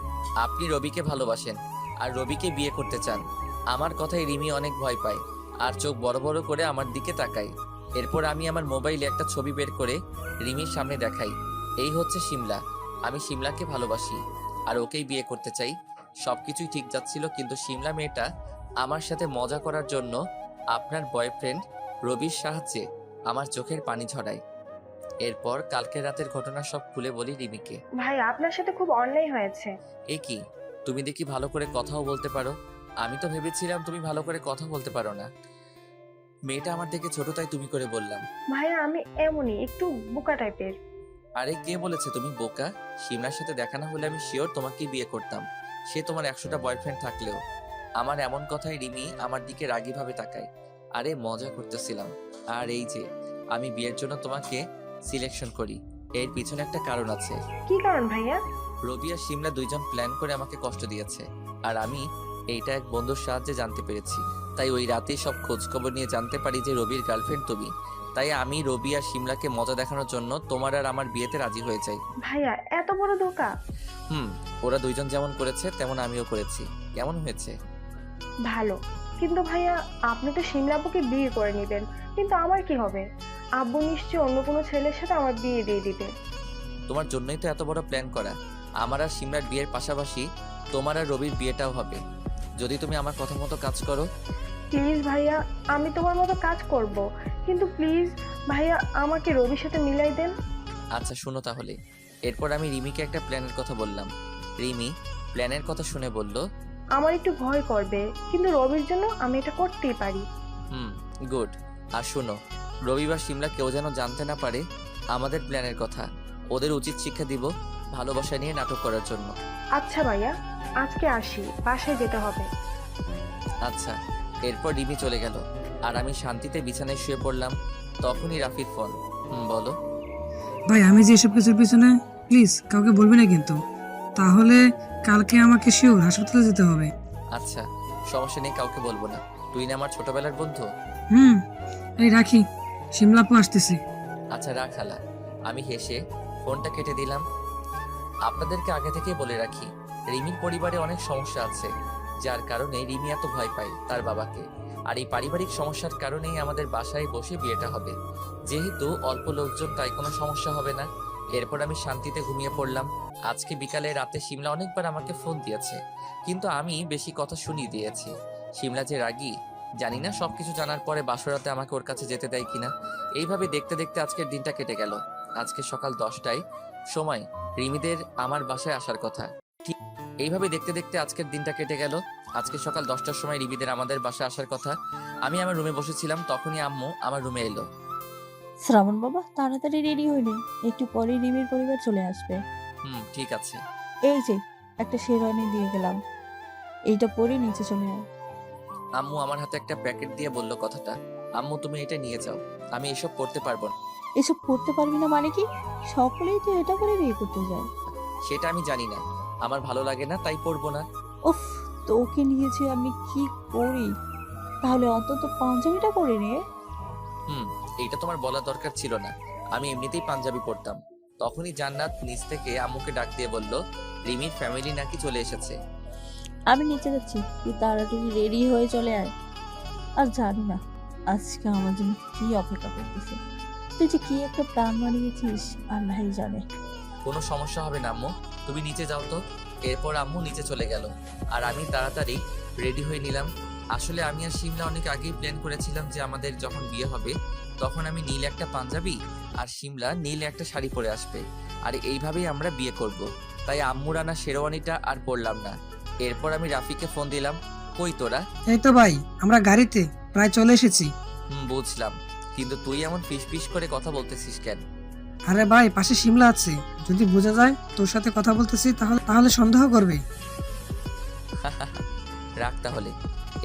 আপনি রবিকে ভালোবাসেন আর রবিকে বিয়ে করতে চান। আমার কথায় রিমি অনেক ভয় পায় আর চোখ বড় বড় করে আমার দিকে তাকায়। এরপর আমি আমার মোবাইলে একটা ছবি বের করে রিমির সামনে দেখাই, এই হচ্ছে শিমলা। আমি শিমলাকে ভালোবাসি আর ওকেই বিয়ে করতে চাই। সবকিছুই ঠিক যাচ্ছিল, কিন্তু শিমলা মেয়েটা আমার সাথে মজা করার জন্য আপনার বয়ফ্রেন্ড রবির সাহায্যে আমার চোখের পানি ঝরায়। এরপর কালকের রাতের ঘটনা সব খুলে বলি রিমিকে। ভাই আপনার সাথে খুব অন্যায় হয়েছে। এ কি, তুমি দেখি ভালো করে কথাও বলতে পারো। আমি তো ভেবেছিলাম তুমি ভালো করে কথা বলতে পারো না। মেয়েটা আমার থেকে ছোট, তাই তুমি করে বললাম। ভাইয়া আমি এমনই একটু বোকা টাইপের। আরে কে বলেছে তুমি বোকা? শিমলার সাথে দেখা না হলে আমি শিওর তোমাকেই বিয়ে করতাম, সে তোমার 100টা বয়ফ্রেন্ড থাকলেও। আমার এমন কথাই রিমি আমার দিকে রাগী ভাবে তাকায়। আরে মজা করতেছিলাম। আর এই যে আমি বিয়ের জন্য তোমাকে সিলেকশন করি, এর পিছনে একটা কারণ আছে। কি কারণ ভাইয়া? রবি আর শিমলা দুইজন প্ল্যান করে আমাকে কষ্ট দিয়েছে, আর আমি এইটা এক বন্ধুর সাহায্যে জানতে পেরেছি। তাই ওই রাতেই সব খোঁজ খবর নিয়ে জানতে পারি যে রবির গার্লফ্রেন্ড তুমি। তাই আমি রবি আর শিমলাকে মজা দেখানোর জন্য তোমার আর আমার বিয়েতে রাজি হয়ে যাই। ভাইয়া এত বড় ধোঁকা? ওরা দুইজন যেমন করেছে তেমন আমিও করেছি। কেমন হয়েছে? ভালো, কিন্তু ভাইয়া আপনি তো শিমলাপুকে বিয়ে করে নেবেন, কিন্তু আমার কি হবে? আব্বু নিশ্চয়ই অন্য কোনো ছেলের সাথে আমার বিয়ে দিয়ে দিবে। তোমার জন্যই তো এত বড় প্ল্যান করা। আমার আর সিমরার বিয়ের পাশাপাশি তোমার আর রবির বিয়েটাও হবে, যদি তুমি আমার কথা মতো কাজ করো। প্লিজ ভাইয়া, আমি তোমার মতো কাজ করব, কিন্তু প্লিজ ভাইয়া আমাকে রবির সাথে মিলাই দেন। আচ্ছা শোনো তাহলে। এরপর আমি রিমিকে একটা প্ল্যানের কথা বললাম। রিমি প্ল্যানের কথা শুনে বলল, আমার একটু ভয় করবে, কিন্তু রবির জন্য আমি এটা করতেই পারি। গুড। আর শোনো, রবি বা সিমলা কেউ যেন জানতে না পারে আমাদের প্ল্যানের কথা। ওদের উচিত শিক্ষা দিব ভালোবাসা নিয়ে নাটক করার জন্য। আচ্ছা ভাইয়া, আজকে আসি, বাসায় যেতে হবে। আচ্ছা। এরপর রিমি চলে গেল আর আমি শান্তিতে বিছানায় শুয়ে পড়লাম। তখনই রাফির ফোন। বলো। ভাই আমি যে এসব কিছুর পিছনে, প্লিজ কাউকে বলবি না কিন্তু, তাহলে কালকে আমাকে শিওর হাসপাতালে যেতে হবে। আচ্ছা সমস্যা নেই, কাউকে বলবো না। তুই না আমার ছোটবেলার বন্ধু। এই রাখি, শিমলাপু আসতেছে। আচ্ছা রাখ খালা। আমি হেসে ফোনটা কেটে দিলাম। আপনাদেরকে আগে থেকেই বলে রাখি, রিমির পরিবারে অনেক সমস্যা আছে, যার কারণে রিমি এত ভয় পায় তার বাবাকে। আর এই পারিবারিক সমস্যার কারণেই আমাদের বাসায় বসে বিয়েটা হবে। যেহেতু অল্প লোকজন, তাই কোনো সমস্যা হবে না। এরপর আমি শান্তিতে ঘুমিয়ে পড়লাম। আজকে বিকালে রাতে সিমলা অনেকবার আমাকে ফোন দিয়েছে, কিন্তু আমি বেশি কথা শুনিয়ে দিয়েছি। সিমলা যে রাগী জানি না, সবকিছু জানার পরে বাসরাতে আমাকে ওর কাছে যেতে দেয় কিনা। এইভাবে দেখতে দেখতে আজকের দিনটা কেটে গেল। আজকে সকাল 10টায় সময় রিমিদের আমার বাসায় আসার কথা। ঠিক এইভাবে দেখতে দেখতে আজকের দিনটা কেটে গেল। আজকে সকাল 10টার সময় রিমিদের আমাদের বাসায় আসার কথা। আমি আমার রুমে বসেছিলাম, তখনই আম্মু আমার রুমে এলো। শ্রাবণ বাবা তাড়াতাড়ি রেডি হইলে, একটু পরে রিমির পরিবার চলে আসবে। ঠিক আছে। এই যে একটা শেরওয়ানি দিয়ে গেলাম, এইটা পরে নিচে চলে আয়। আম্মু আমার হাতে একটা প্যাকেট দিয়ে বলল কথাটা, আম্মু তুমি এটা নিয়ে যাও, আমি এসব করতে পারবো না। এসব করতে পারবি না মানে কি? সকলেই তো এটা করে বিয়ে করতে যায়। সেটা আমি জানি না, আমার ভালো লাগে না তাই পরবো না। উফ, তোকে নিয়েছি আমি কি করি? তাহলে অন্তত পাঞ্জাবিটা পরে নে। এইটা তোমার বলা দরকার ছিল না, আমি এমনিতেই পাঞ্জাবি পরতাম। তখনই জান্নাত নিচ থেকে আম্মুকে ডাক দিয়ে বলল, রিমির ফ্যামিলি নাকি চলে এসেছে। আমি নিচে যাচ্ছি, তুই তাড়াতাড়ি রেডি হয়ে চলে আয়। আর জানি না আজকে আমার জন্য কি অপেক্ষা করতেছে। তুই যে কি একটা প্ল্যান বানিয়েছিস আল্লাহই জানে। কোনো সমস্যা হবে না আম্মু, তুমি নিচে যাও তো। এরপর আম্মু নিচে চলে গেল আর আমি তাড়াতাড়ি রেডি হয়ে নিলাম। আসলে আমি আর সিমলা অনেক আগেই প্ল্যান করেছিলাম যে আমাদের যখন বিয়ে হবে তখন আমি নীল একটা পাঞ্জাবি আর সিমলা নীল একটা শাড়ি পরে আসবে, আর এইভাবেই আমরা বিয়ে করব। তাই আম্মুর আনা শেরওয়ানিটা আর পরলাম না। এরপর আমি রাফিকে ফোন দিলাম, কই তোরা? এই তো ভাই, আমরা গাড়িতে প্রায় চলে এসেছি। বুঝলাম, কিন্তু তুই এমন ফিস ফিস করে কথা বলতেছিস কেন? আরে ভাই, পাশে শিমলা আছে, যদি বোঝা যায় তোর সাথে কথা বলতেছি তাহলে সন্দেহ করবে। রাখ তাহলে।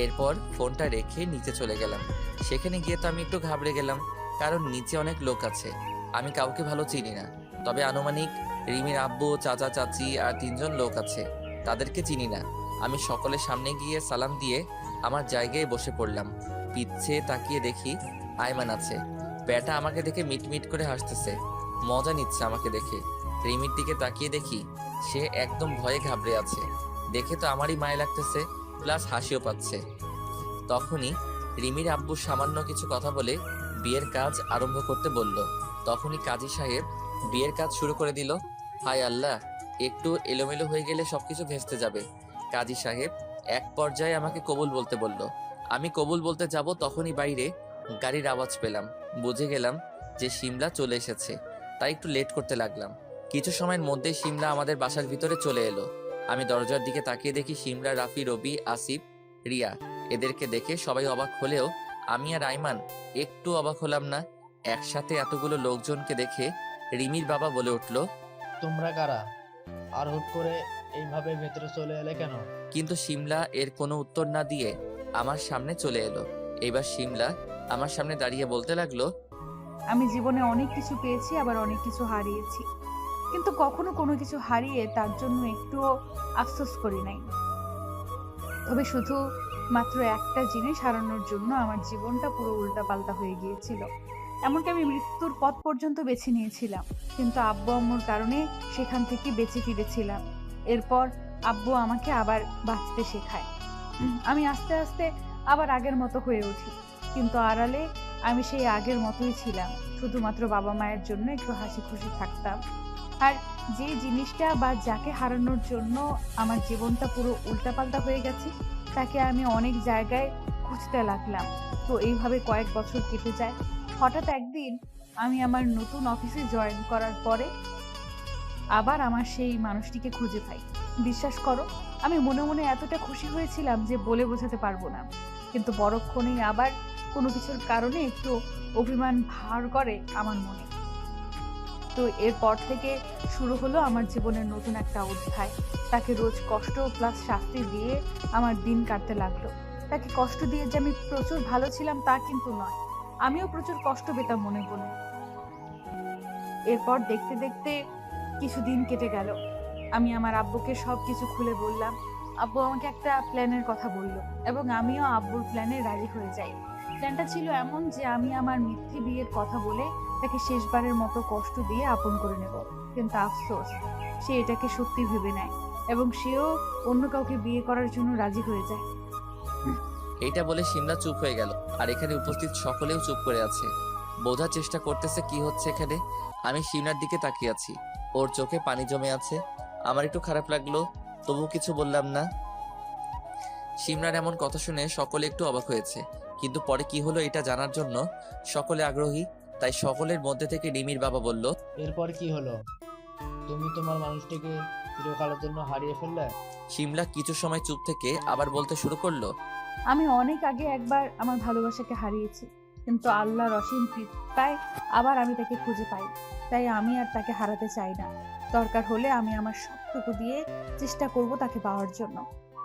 এরপর ফোনটা রেখে নিচে চলে গেলাম। সেখানে গিয়ে তো আমি একটু ঘাবড়ে গেলাম, কারণ নিচে অনেক লোক আছে। আমি কাউকে ভালো চিনি না, তবে আনুমানিক রিমির আব্বু, চাচা, চাচি আর 3জন লোক আছে, তাদেরকে চিনি না। আমি সকলের সামনে গিয়ে সালাম দিয়ে আমার জায়গায় বসে পড়লাম। পিছে তাকিয়ে দেখি আয়মান আছে। ব্যাটা আমাকে দেখে মিটমিট করে হাসতেছে, মজা নিচ্ছে আমাকে দেখে। রিমির দিকে তাকিয়ে দেখি সে একদম ভয়ে ঘাবড়ে আছে। দেখে তো আমারই মায়া লাগতেছে, প্লাস হাসিও পাচ্ছে। তখনই রিমির আব্বু সামান্য কিছু কথা বলে বিয়ের কাজ আরম্ভ করতে বলল। তখনই কাজী সাহেব বিয়ের কাজ শুরু করে দিল। হায় আল্লাহ, একটু এলোমেলো হয়ে গেলে সবকিছু ভেস্তে যাবে। কাজী সাহেব এক পর্যায়ে আমাকে কবুল বলতে বলল। আমি কবুল বলতে যাব, তখনই বাইরে গাড়ির আওয়াজ পেলাম। বুঝে গেলাম যে সিমলা চলে এসেছে, তাই একটু লেট করতে লাগলাম। কিছু সময়ের মধ্যে সিমলা আমাদের বাসার ভিতরে চলে এলো। আমি দরজার দিকে তাকিয়ে দেখি সিমলা, রাফি, রবি, আসিফ, রিয়া। এদেরকে দেখে সবাই অবাক হলেও আমি আর আইমান একটু অবাক হলাম না। একসাথে এতগুলো লোকজনকে দেখে রিমির বাবা বলে উঠল, তোমরা কারা? আর হুট করে এইভাবে ভেতরে চলে এলে কেন? কিন্তু সিমলা এর কোনো উত্তর না দিয়ে আমার সামনে চলে এলো। এবার সিমলা আমার সামনে দাঁড়িয়ে বলতে লাগলো, আমি জীবনে অনেক কিছু পেয়েছি, আবার অনেক কিছু হারিয়েছি, কিন্তু কখনো কোনো কিছু হারিয়ে তার জন্য একটুও আফসোস করি নাই। তবে শুধু মাত্র একটা জিনিস হারানোর জন্য আমার জীবনটা পুরো উল্টাপাল্টা হয়ে গিয়েছিল। এমনকি আমি মৃত্যুর পথ পর্যন্ত বেছে নিয়েছিলাম, কিন্তু আব্বু আম্মুর কারণে সেখান থেকে বেঁচে ফিরেছিলাম। এরপর আব্বু আমাকে আবার বাঁচতে শেখায়। আমি আস্তে আস্তে আবার আগের মতো হয়ে উঠি, কিন্তু আড়ালে আমি সেই আগের মতোই ছিলাম, শুধুমাত্র বাবা মায়ের জন্য একটু হাসি খুশি থাকতাম। আর যে জিনিসটা বা যাকে হারানোর জন্য আমার জীবনটা পুরো উল্টাপাল্টা হয়ে গেছে, তাকে আমি অনেক জায়গায় খুঁজতে লাগলাম। তো এইভাবে কয়েক বছর কেটে যায়। হঠাৎ একদিন আমি আমার নতুন অফিসে জয়েন করার পরে আবার আমার সেই মানুষটিকে খুঁজে পাই। বিশ্বাস করো, আমি মনে মনে এতটা খুশি হয়েছিলাম যে বলে বোঝাতে পারবো না। কিন্তু পরক্ষণেই আবার কোনো কিছুর কারণে একটু অভিমান ভার করে আমার মনে। তো এরপর থেকে শুরু হলো আমার জীবনের নতুন একটা অধ্যায়। তাকে রোজ কষ্ট প্লাস শাস্তি দিয়ে আমার দিন কাটতে লাগলো। তাকে কষ্ট দিয়ে যে আমি প্রচুর ভালো ছিলাম তা কিন্তু নয়, আমিও প্রচুর কষ্ট পেতাম মনে মনে। এরপর দেখতে দেখতে কিছুদিন কেটে গেল। আমি আমার আব্বুকে সব কিছু খুলে বললাম। আব্বু আমাকে একটা প্ল্যানের কথা বললো এবং আমিও আব্বুর প্ল্যানে রাজি হয়ে যাই। প্ল্যানটা ছিল এমন যে আমি আমার মিথ্যে বিয়ের কথা বলে তাকে শেষবারের মতো কষ্ট দিয়ে আপন করে নেব। কিন্তু আফসোস, সে এটাকে সত্যি ভেবে নেয় এবং সেও অন্য কাউকে বিয়ে করার জন্য রাজি হয়ে যায়। এইটা বলে সিমলা চুপ হয়ে গেল, আর এখানে উপস্থিত সকলেও চুপ করে আছে, বোঝার চেষ্টা করতেছে কি হচ্ছে এখানে। আমি সিমলার দিকে তাকিয়ে আছি, ওর চোখে পানি জমে আছে। আমার একটু খারাপ লাগলো, তবু কিছু বললাম না। সিমলার এমন কথা শুনে সকলে একটু অবাক হয়েছে, কিন্তু পরে কি হলো এটা জানার জন্য সকলে আগ্রহী। তাই সকলের মধ্যে থেকে রিমির বাবা বলল, এরপর কি হলো? তুমি তোমার মানুষটিকে চিরকালের জন্য হারিয়ে ফেললে? সিমলা কিছু সময় চুপ থেকে আবার বলতে শুরু করলো, আমি অনেক আগে একবার আমার ভালোবাসাকে হারিয়েছি, কিন্তু আল্লাহর অসীম কৃপায় আবার আমি তাকে খুঁজে পাই। তাই আমি আর তাকে হারাতে চাই না। দরকার হলে আমি আমার সবটুকু দিয়ে চেষ্টা করব তাকে পাওয়ার জন্য।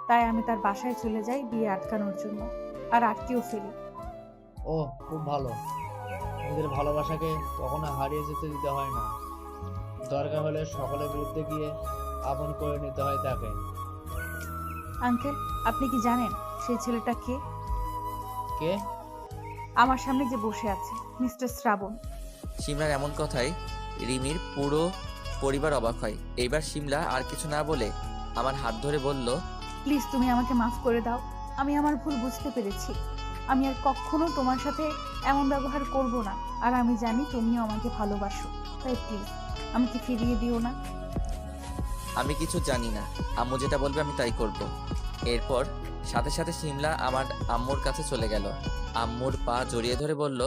তাই আমি তার বাসায় চলে যাই বিয়ে আটকানোর জন্য, আর আটকেও ফেলি। ও খুব ভালো। নিজের ভালোবাসাকে কখনো হারিয়ে যেতে দিতে হয় না। দরকার হলে সকলের বিরুদ্ধে গিয়ে আপন করে নিতে হয় তাকে। আঙ্কেল, আপনি কি জানেন সেই ছেলেটা কে? কে? আমার সামনে যে বসে আছে, মিস্টার শ্রাবণ। সিমলার এমন কথায় রিমির পুরো পরিবার অবাক হয়। এইবার সিমলা আর কিছু না বলে আমার হাত ধরে বলল, প্লিজ তুমি আমাকে মাফ করে দাও। আমি আমার ভুল বুঝতে পেরেছি। আমি আর কখনো তোমার সাথে এমন ব্যবহার করব না। আর আমি জানি তুমিও আমাকে ভালোবাসো, তাই প্লিজ আমাকে ফিরিয়ে দিও না। আমি কিছু জানি না, আম্মু যেটা বলবে আমি তাই করব। এরপর সাথে সাথে সিমলা আমার আম্মুর কাছে চলে গেল, আম্মুর পা জড়িয়ে ধরে বলল,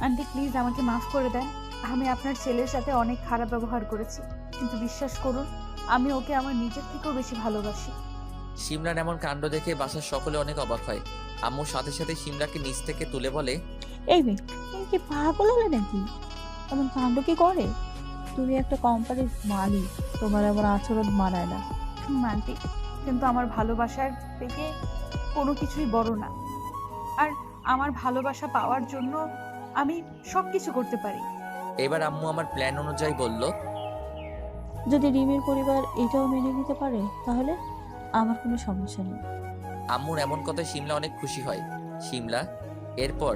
আন্টি প্লিজ আমাকে মাফ করে দেন। আমি আপনার ছেলের সাথে অনেক খারাপ ব্যবহার করেছি, কিন্তু বিশ্বাস করুন আমি ওকে আমার নিজের থেকেও বেশি ভালোবাসি। সিমলার এমন কাণ্ড দেখে বাসার সকলে অনেক অবাক হয়। আম্মুর সাথে সাথে সিমলাকে নিচ থেকে তুলে বলে, এই মেয়ে, তুমি কি পাগল হলে নাকি? এমন কাণ্ড কি করে? তুমি একটা কোম্পানির মালিক, তোমার এমন আচরণ মানায় না। আন্টি, কিন্তু আমার ভালোবাসার থেকে কোনো কিছুই বড় না। আর আমার ভালোবাসা পাওয়ার জন্য আমি সব কিছু করতে পারি। এবার আম্মু আমার প্ল্যান অনুযায়ী বলল, যদি রিমির পরিবার এটাও মেনে নিতে পারে তাহলে আমার কোনো সমস্যা নেই। আম্মুর এমন কথায় সিমলা অনেক খুশি হয়। সিমলা এরপর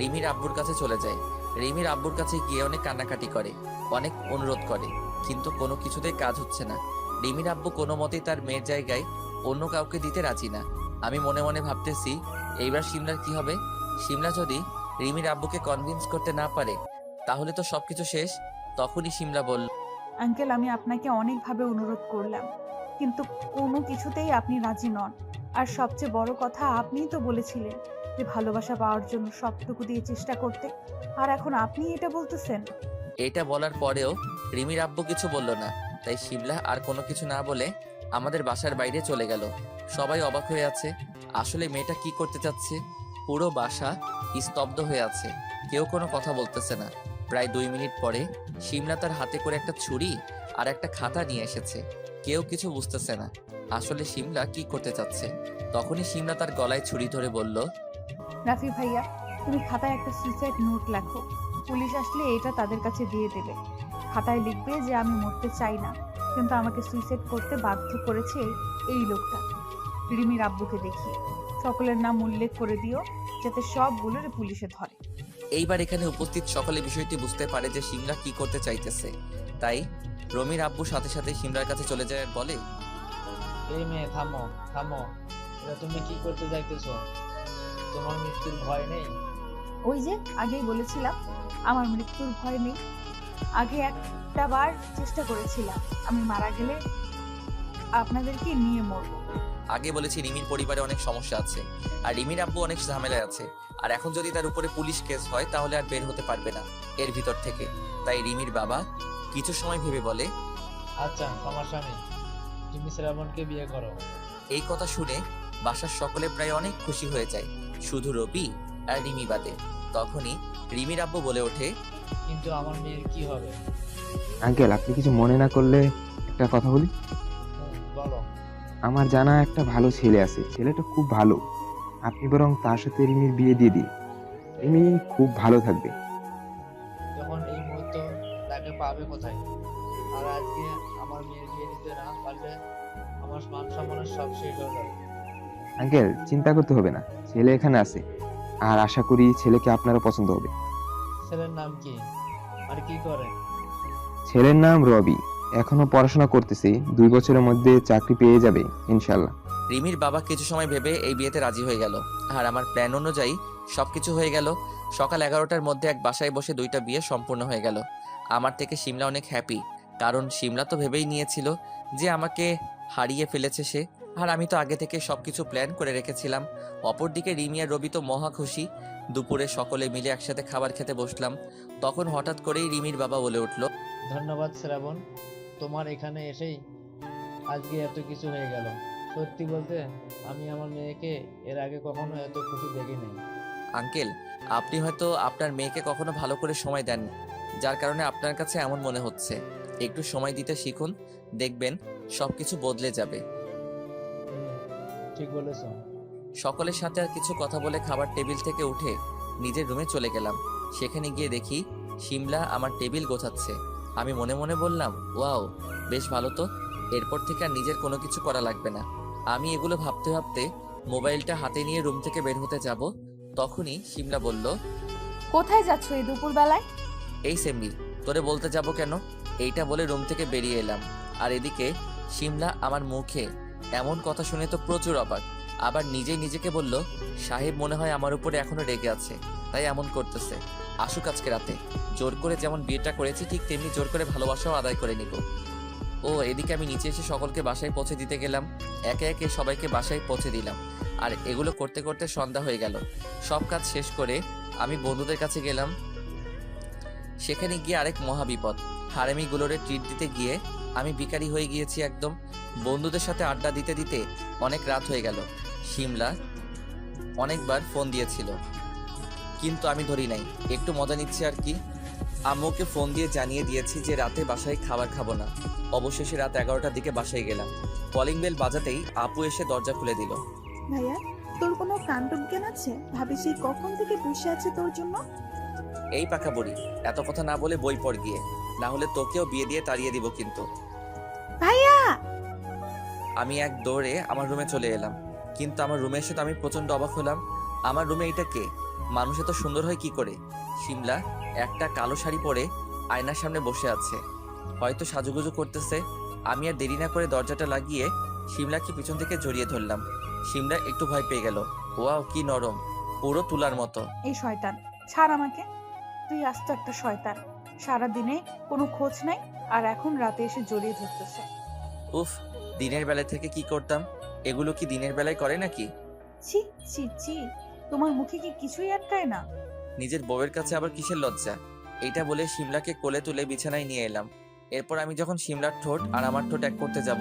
রিমির আব্বুর কাছে চলে যায়। রিমির আব্বুর কাছে গিয়ে অনেক কান্নাকাটি করে, অনেক অনুরোধ করে, কিন্তু কোনো কিছুতেই কাজ হচ্ছে না। রিমির আব্বু কোনো মতেই তার মেয়ের জায়গায় অন্য কাউকে দিতে রাজি না। আমি মনে মনে ভাবতেছি এইবার সিমলার কি হবে। সিমলা যদি রিমির আব্বুকে কনভিন্স করতে না পারে তাহলে তো সবকিছু শেষ। তখনই সিমলা বলল, আঙ্কেল, আমি আপনাকে অনেকভাবে অনুরোধ করলাম, কিন্তু কোনো কিছুতেই আপনি রাজি নন। আর সবচেয়ে বড় কথা, আপনিই তো বলেছিলেন যে ভালোবাসা পাওয়ার জন্য সবটুকু দিয়ে চেষ্টা করতে, আর এখন আপনি এটা বলতেছেন। এটা বলার পরেও রিমির আব্বু কিছু বলল না। তাই সিমলা আর কোনো কিছু না বলে আমাদের বাসার বাইরে চলে গেল। সবাই অবাক হয়ে আছে, আসলে মেয়েটা কি করতে চাচ্ছে। পুরো বাসা স্তব্ধ হয়ে আছে, কেউ কোনো কথা বলতেছে না। প্রায় 2 মিনিট পরে সিমলা তার হাতে করে একটা ছুরি আর একটা খাতা নিয়ে এসেছে। কেউ কিছু বুঝতেছে না আসলে সিমলা কি করতে চাচ্ছে। তখনই সিমলা তার গলায় ছুরি ধরে বলল, রাফি ভাইয়া, তুমি খাতায় একটা সুইসাইড নোট লেখো। পুলিশ আসলে এটা তাদের কাছে দিয়ে দেবে। খাতায় লিখবে যে আমি মরতে চাই না, কিন্তু আমাকে সুইসাইড করতে বাধ্য করেছে এই লোকটা। রিমির আব্বুকে দেখিয়ে সকলের নাম উল্লেখ করে দিও, যাতে সবগুলোর পুলিশে ধরে। এইবার এখানে উপস্থিত সকলে বিষয়টি বুঝতে পারে যে সিমলা কি করতে চাইতেছে। তাই রমির আব্বু সাথে সাথে সিমলার কাছে চলে যায় আর বলে, এই মেয়ে থামো থামো, এটা তুমি কি করতে চাইতেছো? তোমার মৃত্যুর ভয় নেই? ওই যে আগেই বলেছিলাম আমার মৃত্যুর ভয় নেই। আগে একটা বার চেষ্টা করেছিলাম, আমি মারা গেলে আপনাদেরকে নিয়ে মরব। আগে বলেছি রিমির পরিবারে অনেক সমস্যা আছে, আর রিমির আব্বু অনেক ঝামেলায় আছে, আর এখন যদি তার উপরে পুলিশ কেস হয় তাহলে আর বের হতে পারবে না এর ভিতর থেকে। তাই রিমির বাবা কিছু সময় ভেবে বলে, আচ্ছা সমস্যা নেই, তুমি শ্রাবণকে বিয়ে করো। এই কথা শুনে বাসার সকলে প্রায় অনেক খুশি হয়ে যায়, শুধু রবি আর রিমি বাদে। তখনই রিমির আব্বু বলে ওঠে, কিন্তু আমার মেয়ের কি হবে? আঙ্কেল, আপনি কিছু মনে না করলে একটা কথা বলি। বলো। আমার জানা একটা ভালো ছেলে আছে, ছেলেটা খুব ভালো। আপনি বরং তার সাথে রিমির বিয়ে দিয়ে দিন, রিমি খুব ভালো থাকবে। যখন এই মুহূর্ত তাকে পাবে কোথায়? আর আজকে আমার মেয়ের বিয়ে দিতে না পারলে আমার মান সম্মানের সব শেষ হয়ে যাবে। আঙ্কেল, চিন্তা করতে হবে না, ছেলে এখানে আছে, আর আশা করি ছেলেকে আপনারও পছন্দ হবে। ছেলের নাম কি আর কি করে? ছেলের নাম রবি, এখনো পড়াশোনা করতেছে, 2 বছরের মধ্যে চাকরি পেয়ে যাবে ইনশাল্লাহ। রিমির বাবা কিছু সময় ভেবে এই বিয়েতে রাজি হয়ে গেল, আর আমার প্ল্যান অনুযায়ী সবকিছু হয়ে গেল। সকাল 11টার মধ্যে এক বাসায় বসে 2টা বিয়ে সম্পূর্ণ হয়ে গেল। আমার থেকে সিমলা অনেক হ্যাপি, কারণ সিমলা তো ভেবেই নিয়েছিল যে আমাকে হারিয়ে ফেলেছে সে, আর আমি তো আগে থেকে সবকিছু প্ল্যান করে রেখেছিলাম। অপরদিকে রিমি আর রবি তো মহা খুশি। দুপুরে সকলে মিলে একসাথে খাবার খেতে বসলাম। তখন হঠাৎ করেই রিমির বাবা বলে উঠল, ধন্যবাদ শ্রাবণ, তোমার এখানে এসেই আজকে এত কিছু হয়ে গেল। সত্যি বলতে আমি আমার মেয়েকে এর আগে কখনো এত খুশি দেখিনি। আঙ্কেল, আপনি হয়তো আপনার মেয়েকে কখনো ভালো করে সময় দেন, যার কারণে আপনার কাছে এমন মনে হচ্ছে। একটু সময় দিতে শিখুন, দেখবেন সবকিছু বদলে যাবে। ঠিক বলেছ। সকলের সাথে আর কিছু কথা বলে খাবার টেবিল থেকে উঠে নিজের রুমে চলে গেলাম। সেখানে গিয়ে দেখি সিমলা আমার টেবিল গোছাচ্ছে। আমি মনে মনে বললাম, ওয়াও, বেশ ভালো তো, এরপর থেকে আর নিজের কোনো কিছু করা লাগবে না। আমি এগুলো ভাবতে ভাবতে মোবাইলটা হাতে নিয়ে রুম থেকে বের হতে যাব, তখনই সিমলা বলল, কোথায় যাচ্ছ এই দুপুর বেলায়? এই সেমনি, তোরে বলতে যাব কেন? এইটা বলে রুম থেকে বেরিয়ে এলাম। আর এদিকে সিমলা আমার মুখে এমন কথা শুনে তো প্রচুর অবাক, আবার নিজেই নিজেকে বলল, সাহেব মনে হয় আমার উপরে এখনো রেগে আছে, তাই এমন করতেছে। আসুক আজকে রাতে, জোর করে যেমন বিয়েটা করেছি ঠিক তেমনি জোর করে ভালোবাসাও আদায় করে নিব। ও এদিকে আমি নিচে এসে সকলকে বাসায় পৌঁছে দিতে গেলাম। একে একে সবাইকে বাসায় পৌঁছে দিলাম, আর এগুলো করতে করতে সন্ধ্যা হয়ে গেল। সব কাজ শেষ করে আমি বন্ধুদের কাছে গেলাম। সেখানে গিয়ে আরেক মহাবিপদ, হারামিগুলোরে ট্রিট দিতে গিয়ে আমি ভিখারি হয়ে গিয়েছি একদম। বন্ধুদের সাথে আড্ডা দিতে দিতে অনেক রাত হয়ে গেল। সিমলা অনেকবার ফোন দিয়েছিল, কিন্তু আমি ধরি নাই, একটু মজা নিচ্ছি আর কি। আম্মুকে ফোন দিয়ে জানিয়ে দিয়েছি যে রাতে বাসায় খাবার খাবো না। অবশেষে রাত 11টার দিকে বাসায় গেলাম। কলিং বেল বাজাতেই আপু এসে দরজা খুলে দিল। ভাইয়া, তোর কোনো কাণ্ডজ্ঞান আছে? ভাবি সেই কখন থেকে বসে আছে তোর জন্য। এই পাকা বুড়ি, এত কথা না বলে বই পড় গিয়ে, না হলে তোকেও বিয়ে দিয়ে তাড়িয়ে দিব কিন্তু। ভাইয়া! আমি এক দৌড়ে আমার রুমে চলে এলাম, কিন্তু আমার রুমে এসে তো আমি প্রচন্ড অবাক হলাম। আমার রুমে এটা কে? মানুষ এত সুন্দর হয় কি করে? সিমলা একটা কালো শাড়ি পরে আয়নার সামনে বসে আছে, হয়তো সাজুগুজু করতেছে। আমি আর দেরি না করে দরজাটা লাগিয়ে সিমলাকে পিছন থেকে জড়িয়ে ধরলাম। সিমলা একটু ভয় পেয়ে গেল। ওয়াও, কি নরম, পুরো তুলার মতো। এই শয়তান, ছাড় আমাকে। তুই আস্ত একটা শয়তান, সারাদিনে কোনো খোঁজ নাই, আর এখন রাতে এসে জড়িয়ে ধরতেছে। উফ, দিনের বেলা থেকে কি করতাম, এগুলো কি দিনের বেলায় করে নাকি? ছি ছি ছি, তোমার মুখে কি কিছুই আটকায় না? নিজের বউয়ের কাছে আবার কিসের লজ্জা? এইটা বলে সিমলাকে কোলে তুলে বিছানায় নিয়ে এলাম। এরপর আমি যখন সিমলার ঠোঁট আর আমার ঠোঁট এক করতে যাব,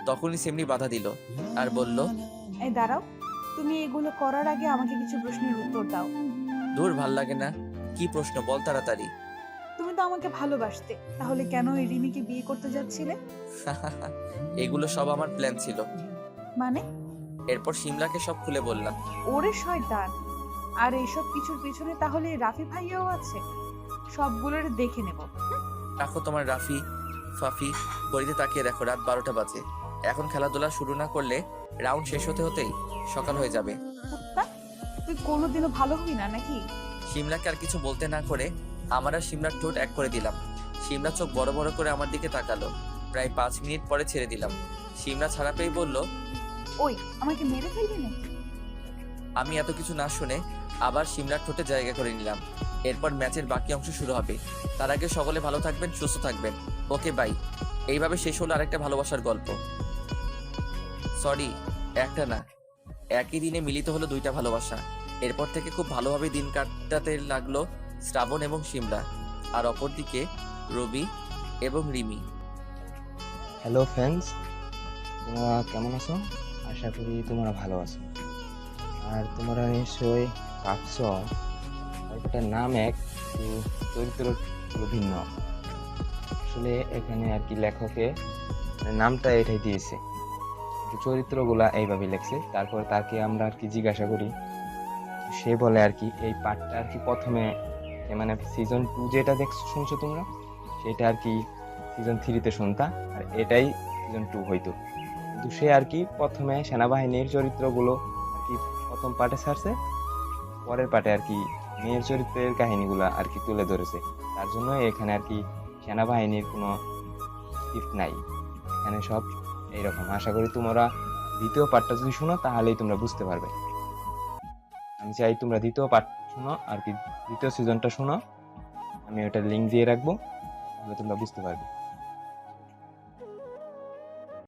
তখনই সেমনি বাধা দিল আর বলল, এই দাঁড়াও, তুমি এগুলো করার আগে আমাকে কিছু প্রশ্নের উত্তর দাও। দূর, ভাল লাগে না। কি প্রশ্ন বল তাড়াতাড়ি। তুমি তো আমাকে ভালোবাসতে, তাহলে কেন এই রিমিকে বিয়ে করতে যাচ্ছিলে? এগুলো সব আমার প্ল্যান ছিল। মানে? এরপর সিমলাকে সব খুলে বললাম। ওরে শয়তান, আর এইসব কিছুর পিছনে তাহলে রাফি ভাইয়াও আছে? সবগুলোর দেখে নেব। রাখো তোমার রাফি ফাফি, ঘড়িতে তাকিয়ে দেখো রাত 12টা বাজে। এখন খেলাধুলা শুরু না করলে রাউন্ড শেষ হতে হতেই সকাল হয়ে যাবে। তুই কোনোদিনও ভালো হবি না নাকি? সিমলাকে আর কিছু বলতে না করে আমার আর সিমলার ঠোঁট এক করে দিলাম। সিমলা চোখ বড় বড় করে আমার দিকে তাকালো। প্রায় 5 মিনিট পরে ছেড়ে দিলাম। সিমলা ছাড়া পেয়ে বলল, ওই আমাকে মেরে ফেলবি নাকি? আমি এত কিছু না শুনে আবার সিমলার ঠোঁটে জায়গা করে নিলাম। এরপর ম্যাচের বাকি অংশ শুরু হবে। তার আগে সকলে ভালো থাকবেন, সুস্থ থাকবেন। Okay bye. এইভাবে শেষ হলো আরেকটা ভালোবাসার গল্প। সরি, একটা না, একই দিনে মিলিত হলো 2টা ভালোবাসা। এরপর থেকে খুব ভালোভাবে দিন কাটাতে লাগলো শ্রাবণ এবং সিমলা, আর অপরদিকে রবি এবং রিমি। হ্যালো ফ্রেন্ডস, তোমরা কেমন আছো? আশা করি তোমরা ভালো আছো। আর তোমরা নিশ্চয়ই ভাবছ গল্পটার নাম এক, কিন্তু চরিত্রগুলো ভিন্ন। আসলে এখানে আর কি লেখকে নামটা এটাই দিয়েছে, কিন্তু চরিত্রগুলা এইভাবে লেখছে। তারপর তাকে আমরা আর কি জিজ্ঞাসা করি, সে বলে আর কি এই পার্টটা আর কি প্রথমে মানে সিজন 2 যেটা শুনছো তোমরা, সেটা আর কি সিজন 3-তে শুনতা, আর এটাই সিজন 2 হইতো। কিন্তু সে আর কি প্রথমে সেনাবাহিনীর চরিত্রগুলো আর কি প্রথম পার্টে ছাড়ছে, পরের পার্টে আর কি মেয়ের চরিত্রের কাহিনীগুলো আর কি তুলে ধরেছে। তার জন্য এখানে আর কি সেনাবাহিনীর কোনো স্ক্রিপ্ট নাই, এখানে সব এইরকম। আশা করি তোমরা দ্বিতীয় পার্টটা যদি শোনো তাহলেই তোমরা বুঝতে পারবে। আমি চাই তোমরা দ্বিতীয় পার্ট শোনো, আর কি দ্বিতীয় সিজনটা শোনো। আমি ওটার লিঙ্ক দিয়ে রাখবো, তাহলে তোমরা বুঝতে পারবে।